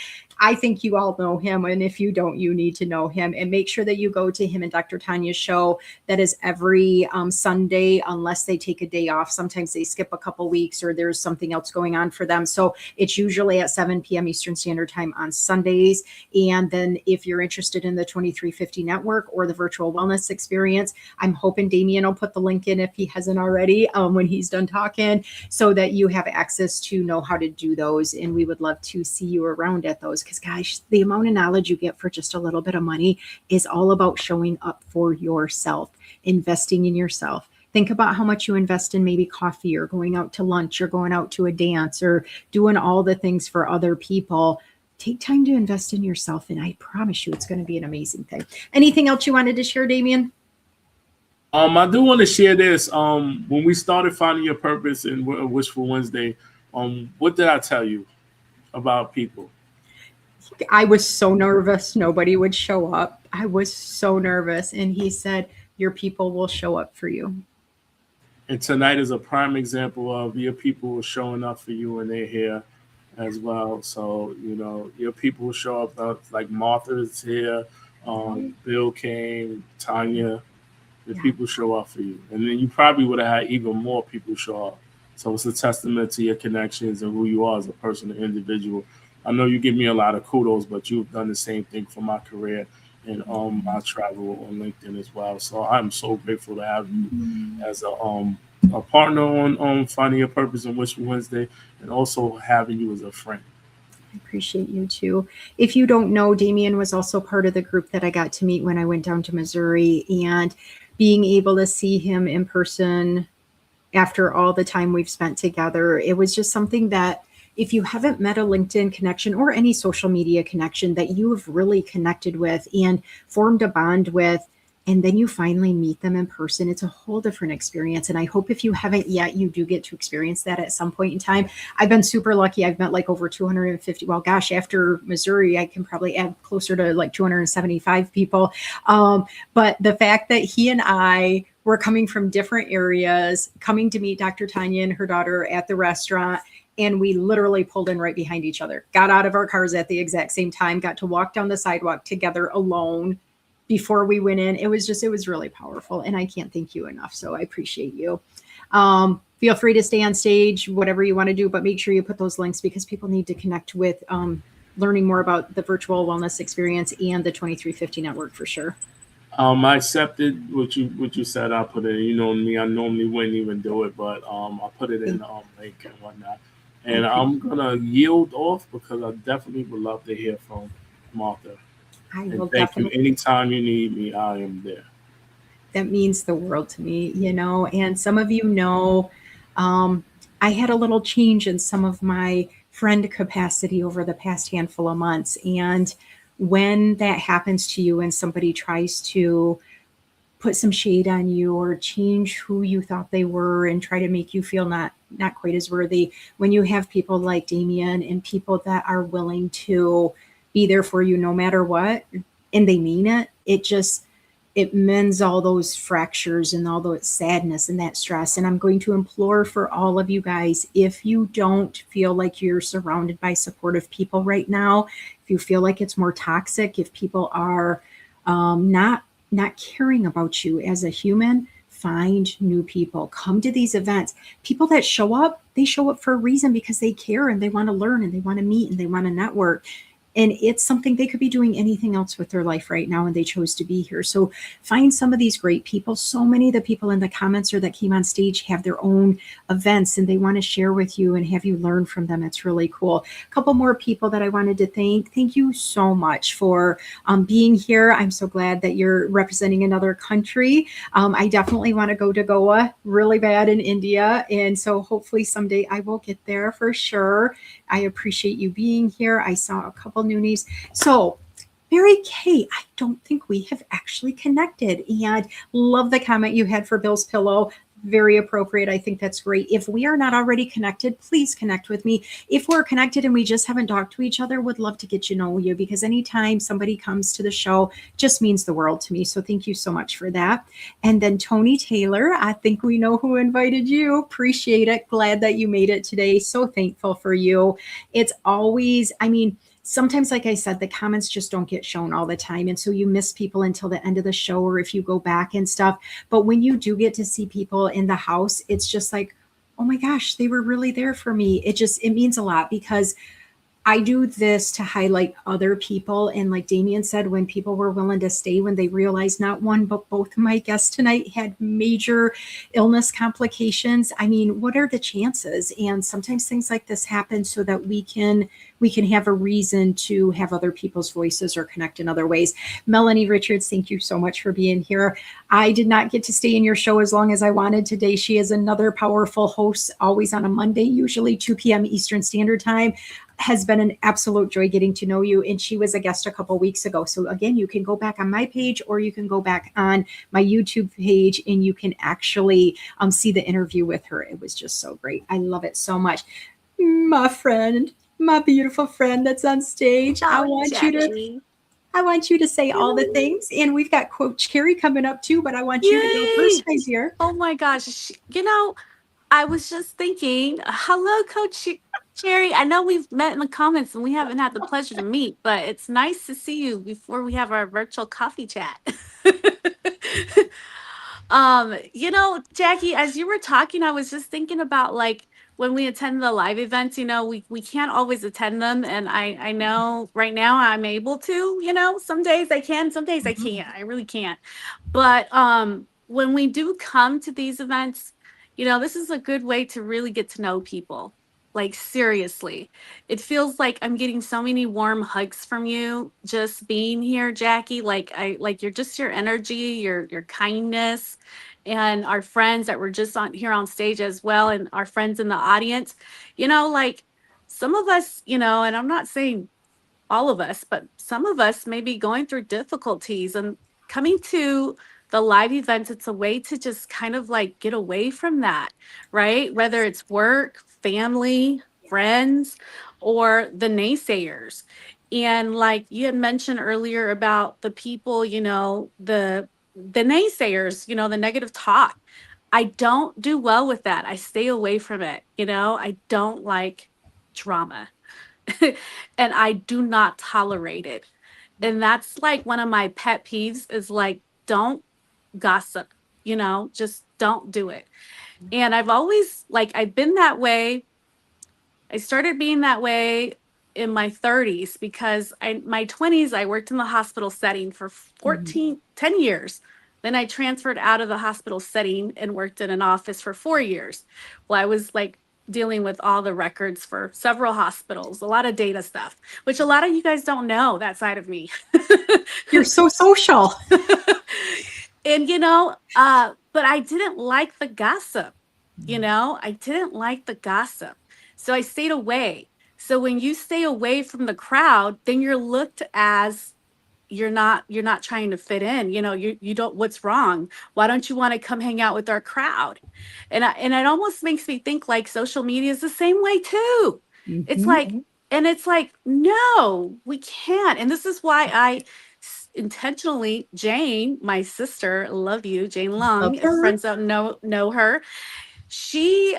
I think you all know him. And if you don't, you need to know him, and make sure that you go to him and Dr. Tanya's show. That is every Sunday, unless they take a day off. Sometimes they skip a couple weeks, or there's something else going on for them. So it's usually at 7 p.m. Eastern Standard Time on Sundays. And then if you're interested in the 2350 network or the virtual wellness experience, I'm hoping Damien will put the link in if he hasn't already when he's done talking, so that you have access to know how to do those. And we would love to see you around at those, because guys, the amount of knowledge you get for just a little bit of money is all about showing up for yourself, investing in yourself. Think about how much you invest in maybe coffee, or going out to lunch, or going out to a dance, or doing all the things for other people. Take time to invest in yourself, and I promise you it's going to be an amazing thing. Anything else you wanted to share, Damien? I do want to share this. When we started Finding Your Purpose and Wishful Wednesday, what did I tell you about people? I was so nervous nobody would show up. I was so nervous. And he said, your people will show up for you. And tonight is a prime example of your people showing up for you and they're here as well. So, your people will show up, like Martha's here, Bill came, Tanya, the Yeah. people show up for you. And then you probably would have had even more people show up. So it's a testament to your connections and who you are as a person, an individual. I know you give me a lot of kudos, but you've done the same thing for my career and my travel on LinkedIn as well. So I'm so grateful to have you as a partner on Finding Your Purpose and Wish Wednesday, and also having you as a friend. I appreciate you too. If you don't know, Damien was also part of the group that I got to meet when I went down to Missouri, and being able to see him in person after all the time we've spent together, it was just something that if you haven't met a LinkedIn connection or any social media connection that you have really connected with and formed a bond with, and then you finally meet them in person, it's a whole different experience. And I hope if you haven't yet, you do get to experience that at some point in time. I've been super lucky. I've met like over 250. Well, gosh, after Missouri, I can probably add closer to like 275 people. But the fact that he and I were coming from different areas, coming to meet Dr. Tanya and her daughter at the restaurant, and we literally pulled in right behind each other, got out of our cars at the exact same time, got to walk down the sidewalk together alone before we went in. It was really powerful. And I can't thank you enough. So I appreciate you. Feel free to stay on stage, whatever you want to do, but make sure you put those links because people need to connect with learning more about the virtual wellness experience and the 2350 network for sure. I accepted what you said. I put it in. You know me, I normally wouldn't even do it, but I put it in link and whatnot. And I'm gonna yield off because I definitely would love to hear from Martha. And thank you. Anytime you need me, I am there. That means the world to me, and some of you know, I had a little change in some of my friend capacity over the past handful of months. And when that happens to you and somebody tries to put some shade on you or change who you thought they were and try to make you feel not quite as worthy, when you have people like Damien and people that are willing to be there for you no matter what, and they mean it, it mends all those fractures and all the sadness and that stress. And I'm going to implore for all of you guys, if you don't feel like you're surrounded by supportive people right now, if you feel like it's more toxic, if people are not caring about you as a human, find new people. Come to these events. People that show up, they show up for a reason because they care and they want to learn and they want to meet and they want to network. And it's something they could be doing anything else with their life right now, and they chose to be here. So find some of these great people. So many of the people in the comments or that came on stage have their own events and they want to share with you and have you learn from them. It's really cool. A couple more people that I wanted to thank. Thank you so much for being here. I'm so glad that you're representing another country. I definitely want to go to Goa really bad in India. And so hopefully someday I will get there for sure. I appreciate you being here. I saw a couple new names. So Mary Kay, I don't think we have actually connected, and love the comment you had for Bill's pillow. Very appropriate. I think that's great. If we are not already connected, please connect with me. If we're connected and we just haven't talked to each other, would love to get to know you, because anytime somebody comes to the show just means the world to me. So thank you so much for that. And then Tony Taylor, I think we know who invited you. Appreciate it. Glad that you made it today. So thankful for you. It's always, sometimes, like I said, the comments just don't get shown all the time. And so you miss people until the end of the show or if you go back and stuff. But when you do get to see people in the house, it's just like, oh my gosh, they were really there for me. It means a lot, because I do this to highlight other people. And like Damien said, when people were willing to stay, when they realized not one, but both of my guests tonight had major illness complications. What are the chances? And sometimes things like this happen so that we can have a reason to have other people's voices or connect in other ways. Melanie Richards, thank you so much for being here. I did not get to stay in your show as long as I wanted today. She is another powerful host, always on a Monday, usually 2 p.m. Eastern Standard Time. Has been an absolute joy getting to know you. And she was a guest a couple weeks ago. So again, you can go back on my page or you can go back on my YouTube page and you can actually see the interview with her. It was just so great. I love it so much. My friend, my beautiful friend that's on stage. I want you to I want you to say all the things. And we've got Coach Carrie coming up too, but I want you to go first, Yay! my dear. Oh my gosh. I was just thinking, hello, Coach Jerry. I know we've met in the comments and we haven't had the pleasure to meet, but it's nice to see you before we have our virtual coffee chat. Jackie, as you were talking, I was just thinking about like when we attend the live events, we can't always attend them. And I know right now I'm able to, some days I can, some days I can't. I really can't. But when we do come to these events, this is a good way to really get to know people. Like seriously, it feels like I'm getting so many warm hugs from you just being here, Jackie. Like you're just your energy, your kindness, and our friends that were just on here on stage as well, and our friends in the audience. Like some of us, and I'm not saying all of us, but some of us may be going through difficulties, and coming to the live events, it's a way to just kind of like get away from that, right? Whether it's work, family, friends, or the naysayers. And like you had mentioned earlier about the people, the naysayers, the negative talk. I don't do well with that. I stay away from it. I don't like drama. And I do not tolerate it. And that's like one of my pet peeves is like, don't gossip, just don't do it. And I've been that way. I started being that way in my 30s because my 20s, I worked in the hospital setting for 10 years. Then I transferred out of the hospital setting and worked in an office for 4 years. Well, I was like dealing with all the records for several hospitals, a lot of data stuff, which a lot of you guys don't know that side of me. You're so social. And, but I didn't like the gossip, I didn't like the gossip. So I stayed away. So when you stay away from the crowd, then you're looked as you're not trying to fit in. You don't, what's wrong? Why don't you want to come hang out with our crowd? And it almost makes me think like social media is the same way too. It's like, and it's like, no, we can't. And this is why I intentionally, Jane, my sister, love you, Jane Lung, Love if her. friends don't know her, she,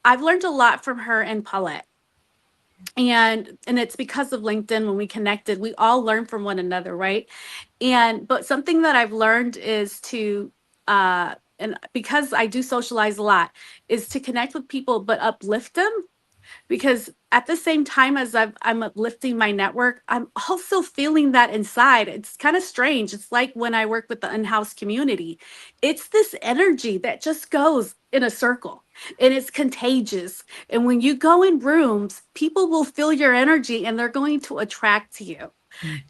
I've learned a lot from her and Paulette. And it's because of LinkedIn. When we connected, we all learn from one another, right? But something that I've learned is to and because I do socialize a lot, is to connect with people but uplift them, because at the same time as I'm uplifting my network, I'm also feeling that inside. It's kind of strange. It's like when I work with the in-house community, it's this energy that just goes in a circle and it's contagious. And when you go in rooms, people will feel your energy and they're going to attract to you.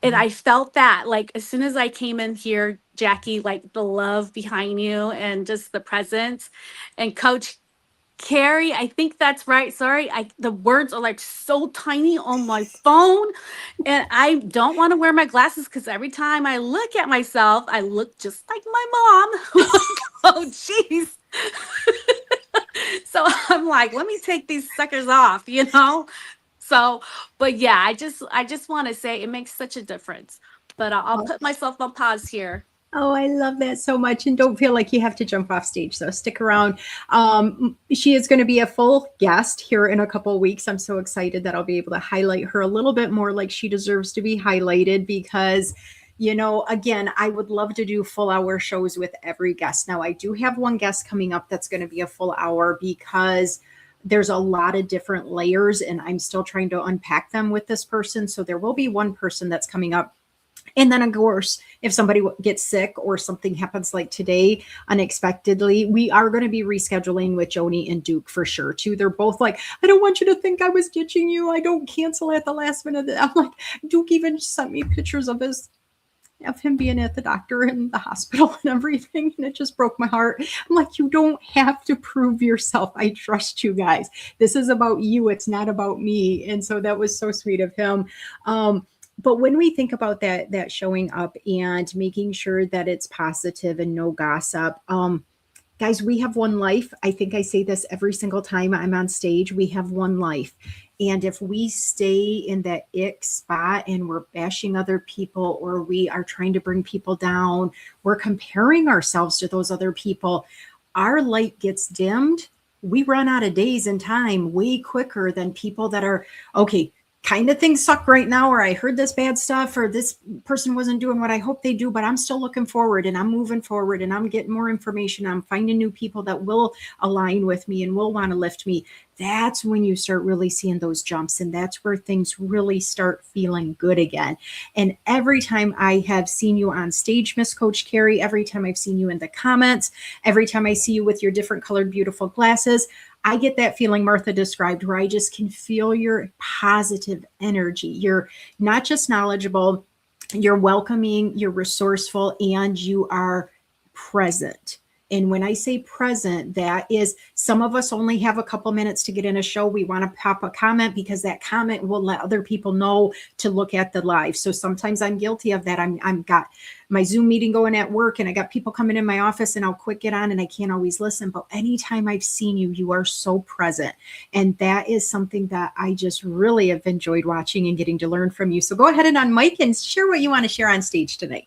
And I felt that like as soon as I came in here, Jackie, like the love behind you and just the presence. And Coach Carrie, I think that's right. Sorry, the words are like so tiny on my phone, and I don't want to wear my glasses because every time I look at myself, I look just like my mom. Oh, jeez. So I'm like, let me take these suckers off. So, but yeah, I just want to say it makes such a difference. But I'll put myself on pause here. Oh, I love that so much. And don't feel like you have to jump off stage. So stick around. She is going to be a full guest here in a couple of weeks. I'm so excited that I'll be able to highlight her a little bit more like she deserves to be highlighted because, again, I would love to do full hour shows with every guest. Now, I do have one guest coming up that's going to be a full hour because there's a lot of different layers and I'm still trying to unpack them with this person. So there will be one person that's coming up. And then, of course, if somebody gets sick or something happens like today unexpectedly, we are going to be rescheduling with Joanie and Duke for sure, too. They're both like, I don't want you to think I was ditching you. I don't cancel at the last minute. I'm like, Duke even sent me pictures of him being at the doctor and the hospital and everything. And it just broke my heart. I'm like, you don't have to prove yourself. I trust you guys. This is about you. It's not about me. And so that was so sweet of him. But when we think about that showing up and making sure that it's positive and no gossip, guys, we have one life. I think I say this every single time I'm on stage. We have one life. And if we stay in that ick spot and we're bashing other people, or we are trying to bring people down, we're comparing ourselves to those other people, our light gets dimmed. We run out of days and time way quicker than people that are, okay, kind of things suck right now, or I heard this bad stuff, or this person wasn't doing what I hope they do, but I'm still looking forward and I'm moving forward and I'm getting more information. I'm finding new people that will align with me and will want to lift me. That's when you start really seeing those jumps. And that's where things really start feeling good again. And every time I have seen you on stage, Miss Coach Carrie, every time I've seen you in the comments, every time I see you with your different colored, beautiful glasses, I get that feeling Martha described, where I just can feel your positive energy. You're not just knowledgeable, you're welcoming, you're resourceful, and you are present. And when I say present, that is, some of us only have a couple minutes to get in a show. We want to pop a comment because that comment will let other people know to look at the live. So sometimes I'm guilty of that. I'm got my Zoom meeting going at work and I got people coming in my office and I'll quick get on and I can't always listen. But anytime I've seen you, you are so present. And that is something that I just really have enjoyed watching and getting to learn from you. So go ahead and on mic and share what you want to share on stage tonight.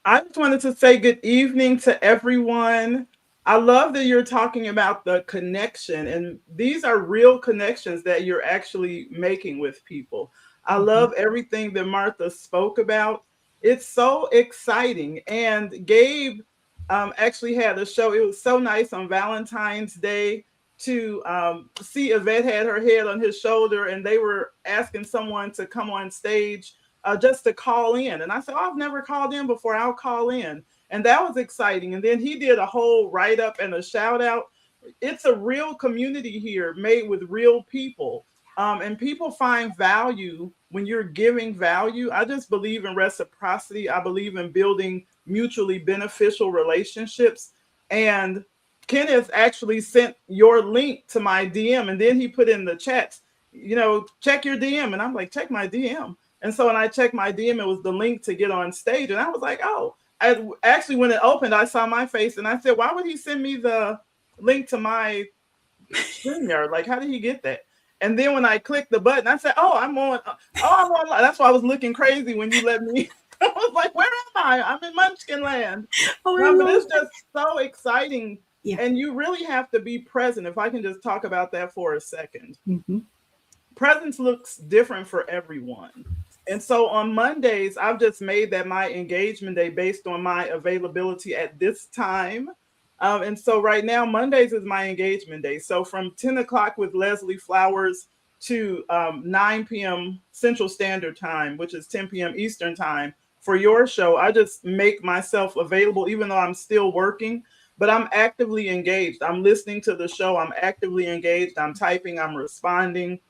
I just wanted to say good evening to everyone. I love that you're talking about the connection, and these are real connections that you're actually making with people. I love everything that Martha spoke about. It's so exciting. And Gabe actually had a show. It was so nice on Valentine's Day to see Yvette had her head on his shoulder, and they were asking someone to come on stage just to call in. And I said, oh, I've never called in before. I'll call in. And that was exciting. And then he did a whole write up and a shout out. It's a real community here made with real people. And people find value when you're giving value. I just believe in reciprocity. I believe in building mutually beneficial relationships. And Kenneth actually sent your link to my DM, and then he put in the chats, you know, check your DM. And I'm like, check my DM. And so when I checked my DM, it was the link to get on stage. And I was like, oh, actually, when it opened, I saw my face and I said, why would he send me the link to my StreamYard? Like, how did he get that? And then when I clicked the button, I said, I'm on. That's why I was looking crazy when you let me. I was like, where am I? I'm in Munchkin land. But it's just so exciting. Yeah. And you really have to be present. If I can just talk about that for a second. Mm-hmm. Presence looks different for everyone. And so on Mondays, I've just made that my engagement day based on my availability at this time. And so right now, Mondays is my engagement day. So from 10 o'clock with Leslie Flowers to 9 p.m. Central Standard Time, which is 10 p.m. Eastern Time for your show, I just make myself available, even though I'm still working, but I'm actively engaged. I'm listening to the show. I'm actively engaged. I'm typing. I'm responding.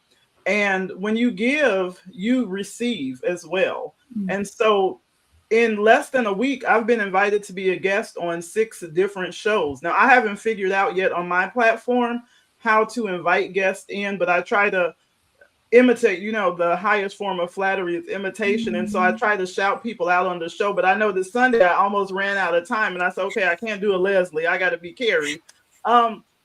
And when you give, you receive as well. Mm-hmm. And so in less than a week, I've been invited to be a guest on 6 different shows. Now, I haven't figured out yet on my platform how to invite guests in, but I try to imitate, the highest form of flattery is imitation. Mm-hmm. And so I try to shout people out on the show. But I know this Sunday I almost ran out of time. And I said, okay, I can't do a Leslie. I got to be Carrie.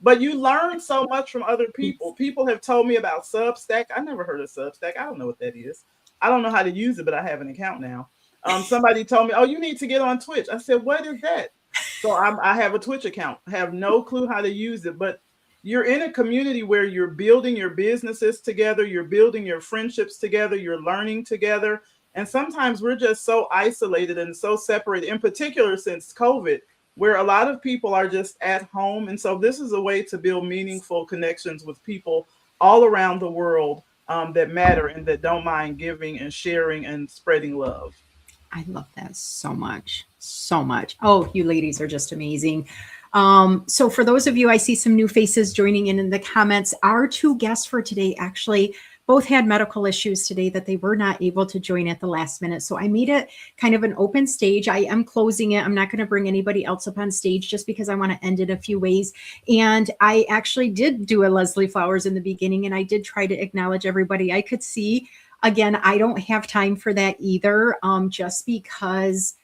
But you learn so much from other people. People have told me about Substack. I never heard of Substack. I don't know what that is. I don't know how to use it, but I have an account now. Somebody told me, oh, you need to get on Twitch. I said, what is that? So I have a Twitch account. I have no clue how to use it, but you're in a community where you're building your businesses together. You're building your friendships together. You're learning together. And sometimes we're just so isolated and so separated, in particular since COVID, where a lot of people are just at home. And so this is a way to build meaningful connections with people all around the world that matter and that don't mind giving and sharing and spreading love. I love that so much, so much. Oh, you ladies are just amazing. So for those of you, I see some new faces joining in the comments. Our 2 guests for today actually both had medical issues today that they were not able to join at the last minute. So I made it kind of an open stage. I am closing it. I'm not going to bring anybody else up on stage just because I want to end it a few ways. And I actually did do a Leslie Flowers in the beginning, and I did try to acknowledge everybody I could see. Again, I don't have time for that either, just because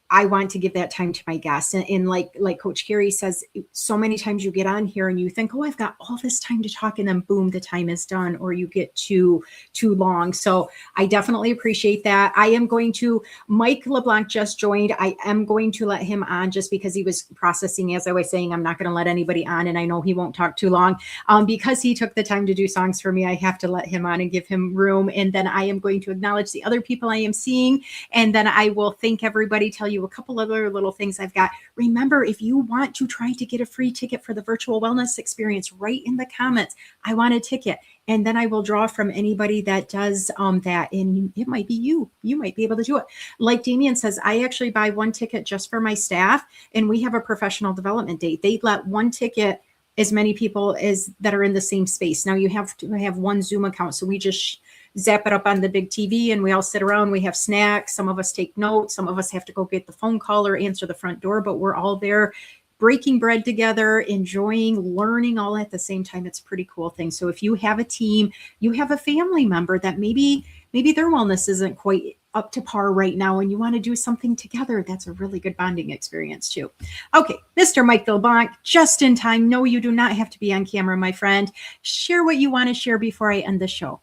I want to give that time to my guests. And like Coach Carrie says, so many times you get on here and you think, oh, I've got all this time to talk, and then boom, the time is done, or you get too long. So I definitely appreciate that. I am going to, Mike LeBlanc just joined. I am going to let him on just because he was processing, as I was saying, I'm not going to let anybody on, and I know he won't talk too long. Because he took the time to do songs for me, I have to let him on and give him room. And then I am going to acknowledge the other people I am seeing. And then I will thank everybody, tell you a couple other little things I've got. Remember, if you want to try to get a free ticket for the virtual wellness experience, write in the comments, I want a ticket. And then I will draw from anybody that does that. And it might be you. You might be able to do it. Like Damien says, I actually buy one ticket just for my staff, and we have a professional development date. They let one ticket as many people as that are in the same space. Now you have to have one Zoom account. So we just zap it up on the big TV and we all sit around, we have snacks. Some of us take notes. Some of us have to go get the phone call or answer the front door, but we're all there breaking bread together, enjoying, learning all at the same time. It's a pretty cool thing. So if you have a team, you have a family member that maybe their wellness isn't quite up to par right now, and you want to do something together, that's a really good bonding experience too. Okay, Mr. Mike LeBlanc, just in time. No, you do not have to be on camera, my friend. Share what you want to share before I end the show.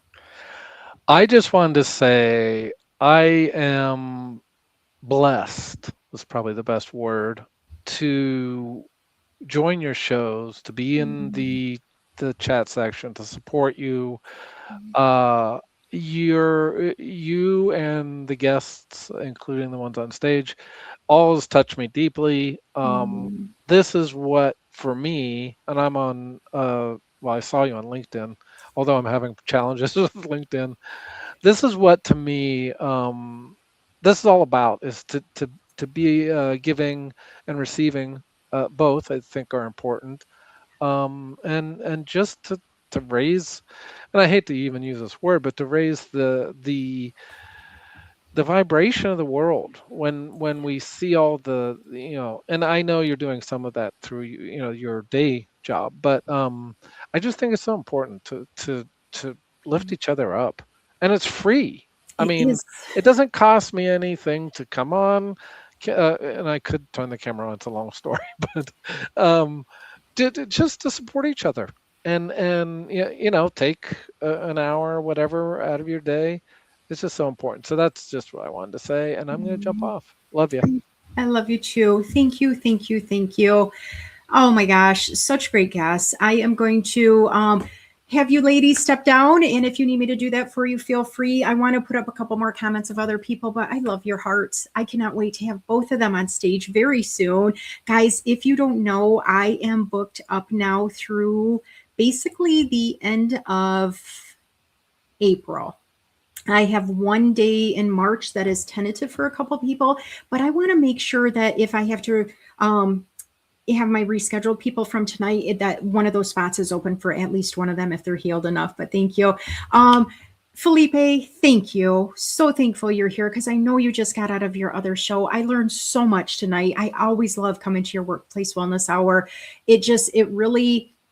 I just wanted to say I am blessed, is probably the best word, to join your shows, to be in the chat section, to support you. You and the guests, including the ones on stage, always touch me deeply. This is what, for me, and I'm on, well, I saw you on LinkedIn, although I'm having challenges with LinkedIn. This is what, to me, this is all about, is to be giving and receiving. Both, I think, are important. And just to raise, and I hate to even use this word, but to raise the vibration of the world when we see all the, and I know you're doing some of that through, your day job, but I just think it's so important to lift each other up, and it's free. I mean, it doesn't cost me anything to come on, and I could turn the camera on. It's a long story, but just to support each other, and take an hour or whatever out of your day. It's just so important. So that's just what I wanted to say, and I'm going to jump off. Love you. I love you too. Thank you, thank you, thank you. Oh my gosh, such great guests. I am going to have you ladies step down, and if you need me to do that for you, feel free. I want to put up a couple more comments of other people, but I love your hearts. I cannot wait to have both of them on stage very soon. Guys, if you don't know, I am booked up now through basically the end of April. I have one day in March that is tentative for a couple people, but I want to make sure that if I have to have my rescheduled people from tonight, that one of those spots is open for at least one of them if they're healed enough. But thank you. Felipe, thank you. So thankful you're here, because I know you just got out of your other show. I learned so much tonight. I always love coming to your Workplace Wellness Hour.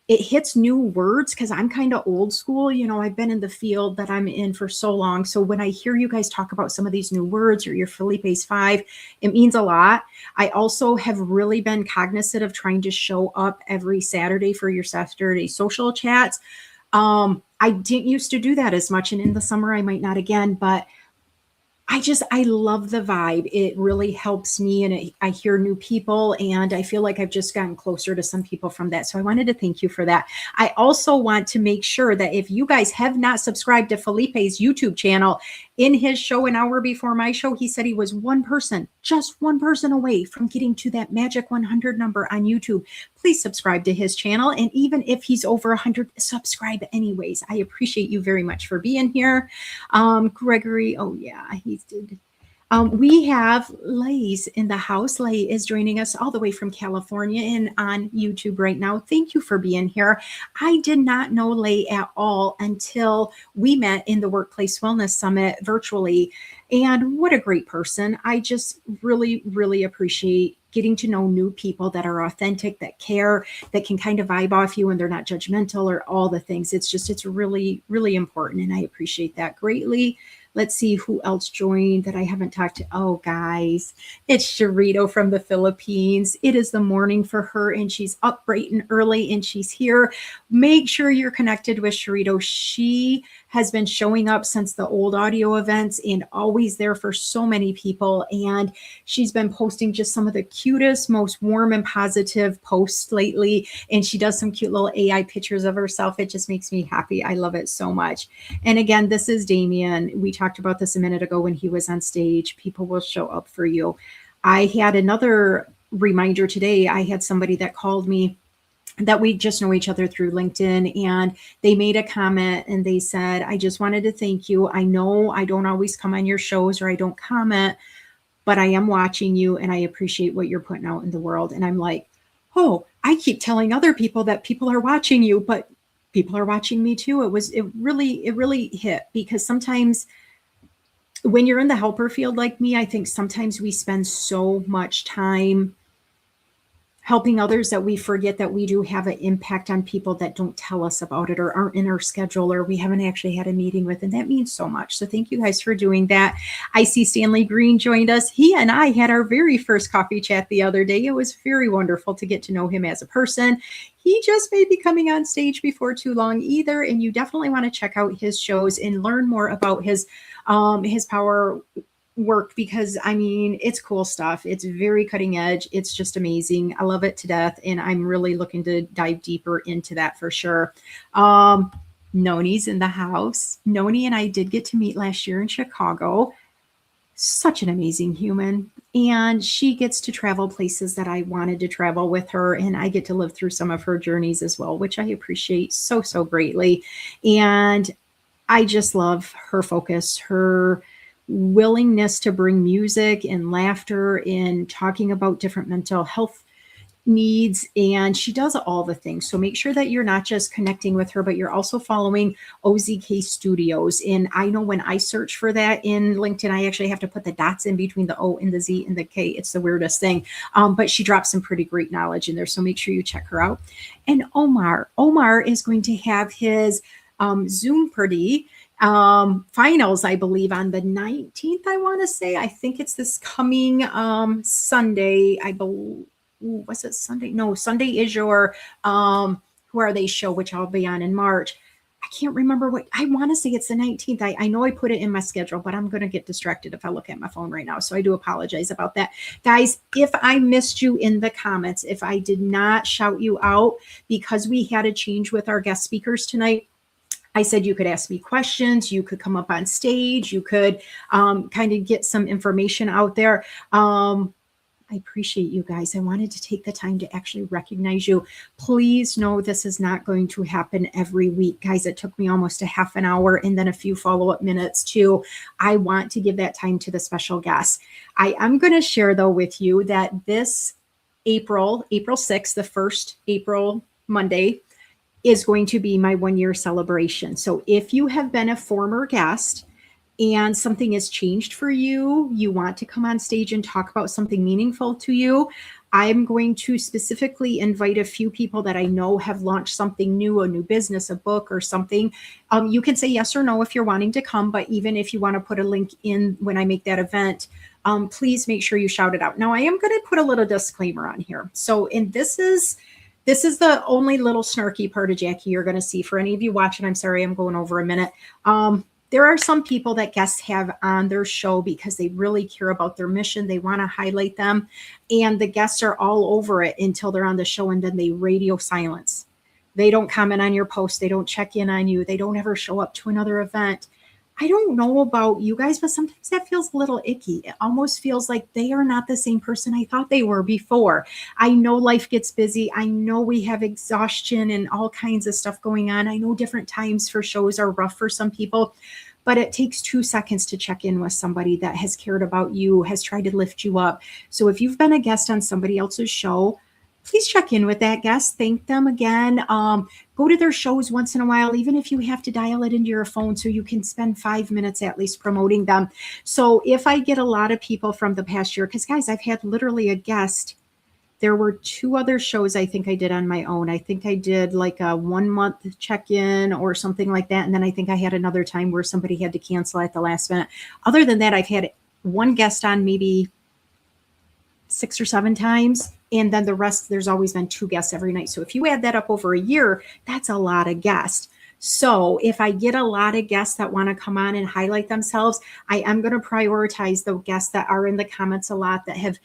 It hits new words, because I'm kind of old school. I've been in the field that I'm in for so long. So when I hear you guys talk about some of these new words, or your Felipe's 5, it means a lot. I also have really been cognizant of trying to show up every Saturday for your Saturday social chats. I didn't used to do that as much. And in the summer, I might not again, but I love the vibe. It really helps me, and I hear new people, and I feel like I've just gotten closer to some people from that. So I wanted to thank you for that. I also want to make sure that if you guys have not subscribed to Felipe's YouTube channel, in his show an hour before my show, he said he was just one person away from getting to that magic 100 number on YouTube. Please subscribe to his channel. And even if he's over 100, subscribe anyways. I appreciate you very much for being here. Gregory, oh yeah, he did. We have Lay's in the house. Lay is joining us all the way from California and on YouTube right now. Thank you for being here. I did not know Lay at all until we met in the Workplace Wellness Summit virtually. And what a great person. I just really, really appreciate getting to know new people that are authentic, that care, that can kind of vibe off you, and they're not judgmental or all the things. It's really, really important. And I appreciate that greatly. Let's see who else joined that I haven't talked to. Oh, guys, it's Sharito from the Philippines. It is the morning for her, and she's up bright and early, and she's here. Make sure you're connected with Sharito. She has been showing up since the old audio events and always there for so many people. And she's been posting just some of the cutest, most warm and positive posts lately. And she does some cute little AI pictures of herself. It just makes me happy. I love it so much. And again, this is Damien. We talked about this a minute ago when he was on stage. People will show up for you. I had another reminder today. I had somebody that called me that we just know each other through LinkedIn, and they made a comment and they said, I just wanted to thank you. I know I don't always come on your shows or I don't comment, but I am watching you and I appreciate what you're putting out in the world. And I'm like, oh, I keep telling other people that people are watching you, but people are watching me too. It really hit, because sometimes when you're in the helper field like me, I think sometimes we spend so much time helping others that we forget that we do have an impact on people that don't tell us about it or aren't in our schedule or we haven't actually had a meeting with. And that means so much. So thank you guys for doing that. I see Stanley Green joined us. He and I had our very first coffee chat the other day. It was very wonderful to get to know him as a person. He just may be coming on stage before too long either. And you definitely want to check out his shows and learn more about his power work, because I mean, it's cool stuff. It's very cutting edge. It's just amazing. I love it to death. And I'm really looking to dive deeper into that for sure. Noni's in the house. Noni and I did get to meet last year in Chicago. Such an amazing human. And she gets to travel places that I wanted to travel with her. And I get to live through some of her journeys as well, which I appreciate so, so greatly. And I just love her focus, her willingness to bring music and laughter in talking about different mental health needs. And she does all the things. So make sure that you're not just connecting with her, but you're also following OZK Studios. And I know when I search for that in LinkedIn, I actually have to put the dots in between the O and the Z and the K. It's the weirdest thing. But she drops some pretty great knowledge in there. So make sure you check her out. And Omar is going to have his Zoom party finals, I believe, on the 19th, I want to say. I think it's this coming Sunday. I believe, was it Sunday? No, Sunday is your Who Are They show, which I'll be on in March. I can't remember what, I want to say it's the 19th. I know I put it in my schedule, but I'm going to get distracted if I look at my phone right now. So I do apologize about that. Guys, if I missed you in the comments, if I did not shout you out, because we had a change with our guest speakers tonight, I said you could ask me questions, you could come up on stage, you could kind of get some information out there. I appreciate you guys. I wanted to take the time to actually recognize you. Please know this is not going to happen every week. Guys, it took me almost a half an hour and then a few follow-up minutes too. I want to give that time to the special guests. I am going to share though with you that this April 6th, the first April Monday, is going to be my 1-year celebration. So if you have been a former guest and something has changed for you, you want to come on stage and talk about something meaningful to you, I'm going to specifically invite a few people that I know have launched something new, a new business, a book or something. You can say yes or no if you're wanting to come, but even if you want to put a link in when I make that event, please make sure you shout it out. Now I am going to put a little disclaimer on here. So, and this is the only little snarky part of Jackie you're going to see. For any of you watching, I'm sorry, I'm going over a minute. There are some people that guests have on their show because they really care about their mission. They want to highlight them. And the guests are all over it until they're on the show, and then they radio silence. They don't comment on your post. They don't check in on you. They don't ever show up to another event. I don't know about you guys, but sometimes that feels a little icky. It almost feels like they are not the same person I thought they were before. I know life gets busy. I know we have exhaustion and all kinds of stuff going on. I know different times for shows are rough for some people, but it takes 2 seconds to check in with somebody that has cared about you, has tried to lift you up. So if you've been a guest on somebody else's show, please check in with that guest. Thank them again. Go to their shows once in a while, even if you have to dial it into your phone so you can spend 5 minutes at least promoting them. So if I get a lot of people from the past year, because guys, I've had literally a guest There were 2 other shows I think I did on my own. I think I did like a 1-month check-in or something like that. And then I think I had another time where somebody had to cancel at the last minute. Other than that, I've had one guest on maybe 6 or 7 times. And then the rest, there's always been 2 guests every night. So if you add that up over a year, that's a lot of guests. So if I get a lot of guests that want to come on and highlight themselves, I am going to prioritize the guests that are in the comments a lot, that have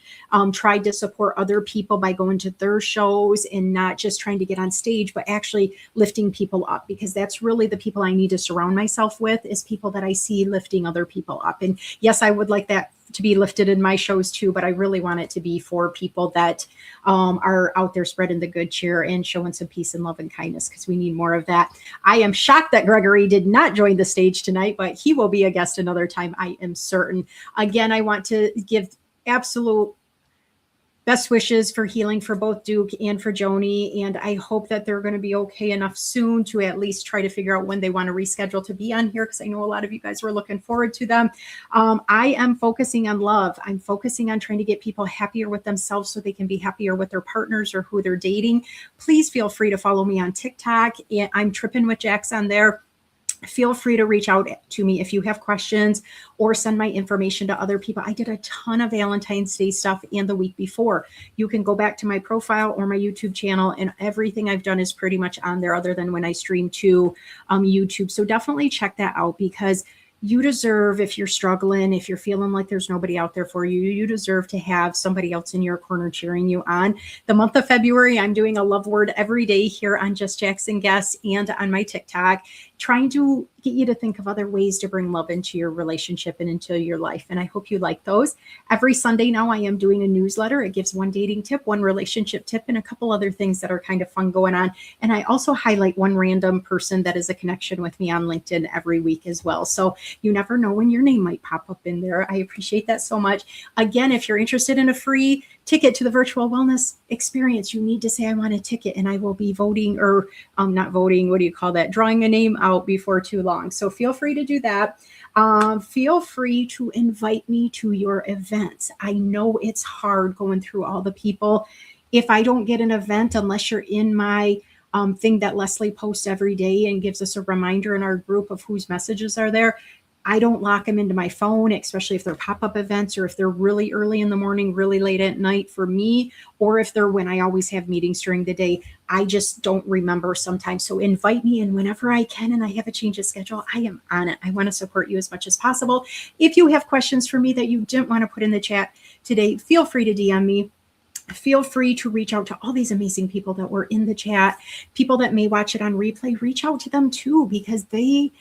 tried to support other people by going to their shows and not just trying to get on stage, but actually lifting people up, because that's really the people I need to surround myself with, is people that I see lifting other people up. And yes, I would like that to be lifted in my shows too, but I really want it to be for people that are out there spreading the good cheer and showing some peace and love and kindness, because we need more of that. I am shocked that Gregory did not join the stage tonight, but he will be a guest another time, I am certain. Again, I want to give absolute best wishes for healing for both Duke and for Joanie. And I hope that they're going to be okay enough soon to at least try to figure out when they want to reschedule to be on here, because I know a lot of you guys were looking forward to them. I am focusing on love. I'm focusing on trying to get people happier with themselves so they can be happier with their partners or who they're dating. Please feel free to follow me on TikTok. I'm Tripping with Jax on there. Feel free to reach out to me if you have questions, or send my information to other people. I did a ton of Valentine's Day stuff and the week before. You can go back to my profile or my YouTube channel, and everything I've done is pretty much on there, other than when I stream to YouTube. So definitely check that out, because you deserve, if you're struggling, if you're feeling like there's nobody out there for you, you deserve to have somebody else in your corner cheering you on. The month of February, I'm doing a love word every day here on Just Jackson Guests and on my TikTok, trying to get you to think of other ways to bring love into your relationship and into your life. And I hope you like those. Every Sunday now I am doing a newsletter. It gives one dating tip, one relationship tip, and a couple other things that are kind of fun going on. And I also highlight one random person that is a connection with me on LinkedIn every week as well. So you never know when your name might pop up in there. I appreciate that so much. Again, if you're interested in a free ticket to the virtual wellness experience, you need to say, I want a ticket, and I will be voting, or not voting, what do you call that? Drawing a name out before too long. So feel free to do that. Feel free to invite me to your events. I know it's hard going through all the people. If I don't get an event, unless you're in my thing that Leslie posts every day and gives us a reminder in our group of whose messages are there, I don't lock them into my phone, especially if they're pop-up events, or if they're really early in the morning, really late at night for me, or if they're when I always have meetings during the day. I just don't remember sometimes. So invite me, and whenever I can and I have a change of schedule, I am on it. I want to support you as much as possible. If you have questions for me that you didn't want to put in the chat today, feel free to DM me. Feel free to reach out to all these amazing people that were in the chat. People that may watch it on replay, reach out to them too, because they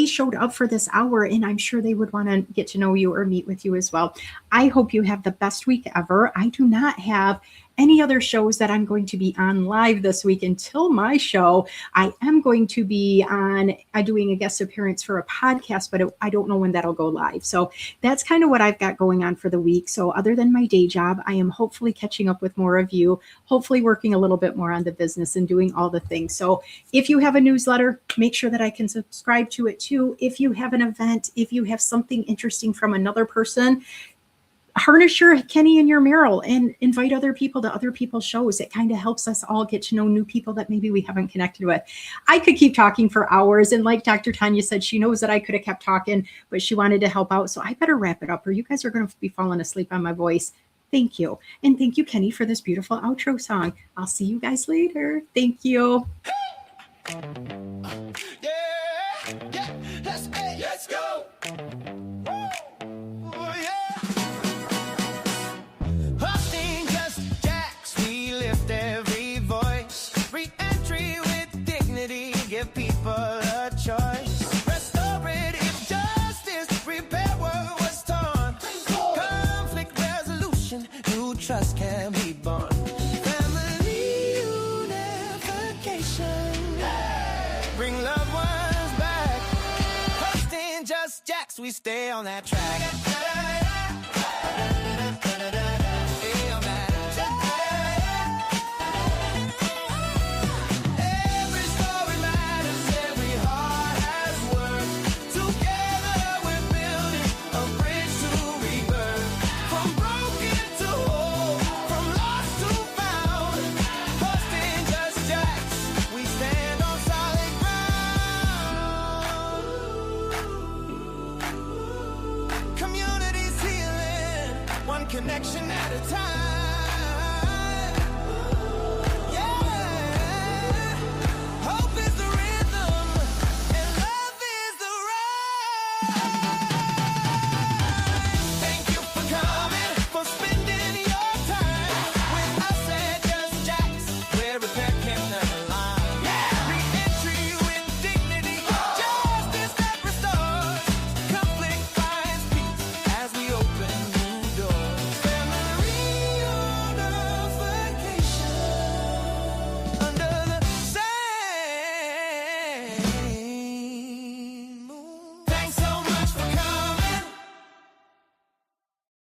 showed up for this hour, and I'm sure they would want to get to know you or meet with you as well. I hope you have the best week ever. I do not have any other shows that I'm going to be on live this week until my show. I am going to be on doing a guest appearance for a podcast, but I don't know when that'll go live. So that's kind of what I've got going on for the week. So other than my day job, I am hopefully catching up with more of you, hopefully working a little bit more on the business and doing all the things. So if you have a newsletter, make sure that I can subscribe to it too. If you have an event, if you have something interesting from another person, harness your Kenny and your Meryl and invite other people to other people's shows. It kind of helps us all get to know new people that maybe we haven't connected with. I could keep talking for hours. And like Dr. Tanya said, she knows that I could have kept talking, but she wanted to help out. So I better wrap it up, or you guys are going to be falling asleep on my voice. Thank you. And thank you, Kenny, for this beautiful outro song. I'll see you guys later. Thank you. Let's go. Hosting Just Jacks, we lift every voice. Re-entry with dignity, give people a choice. Restorative justice, repair what was torn. Conflict resolution, new trust can be born. Family unification, bring loved ones back. Hosting Just Jacks, we stay on that track. From broken to whole, from lost to found. connection at a time.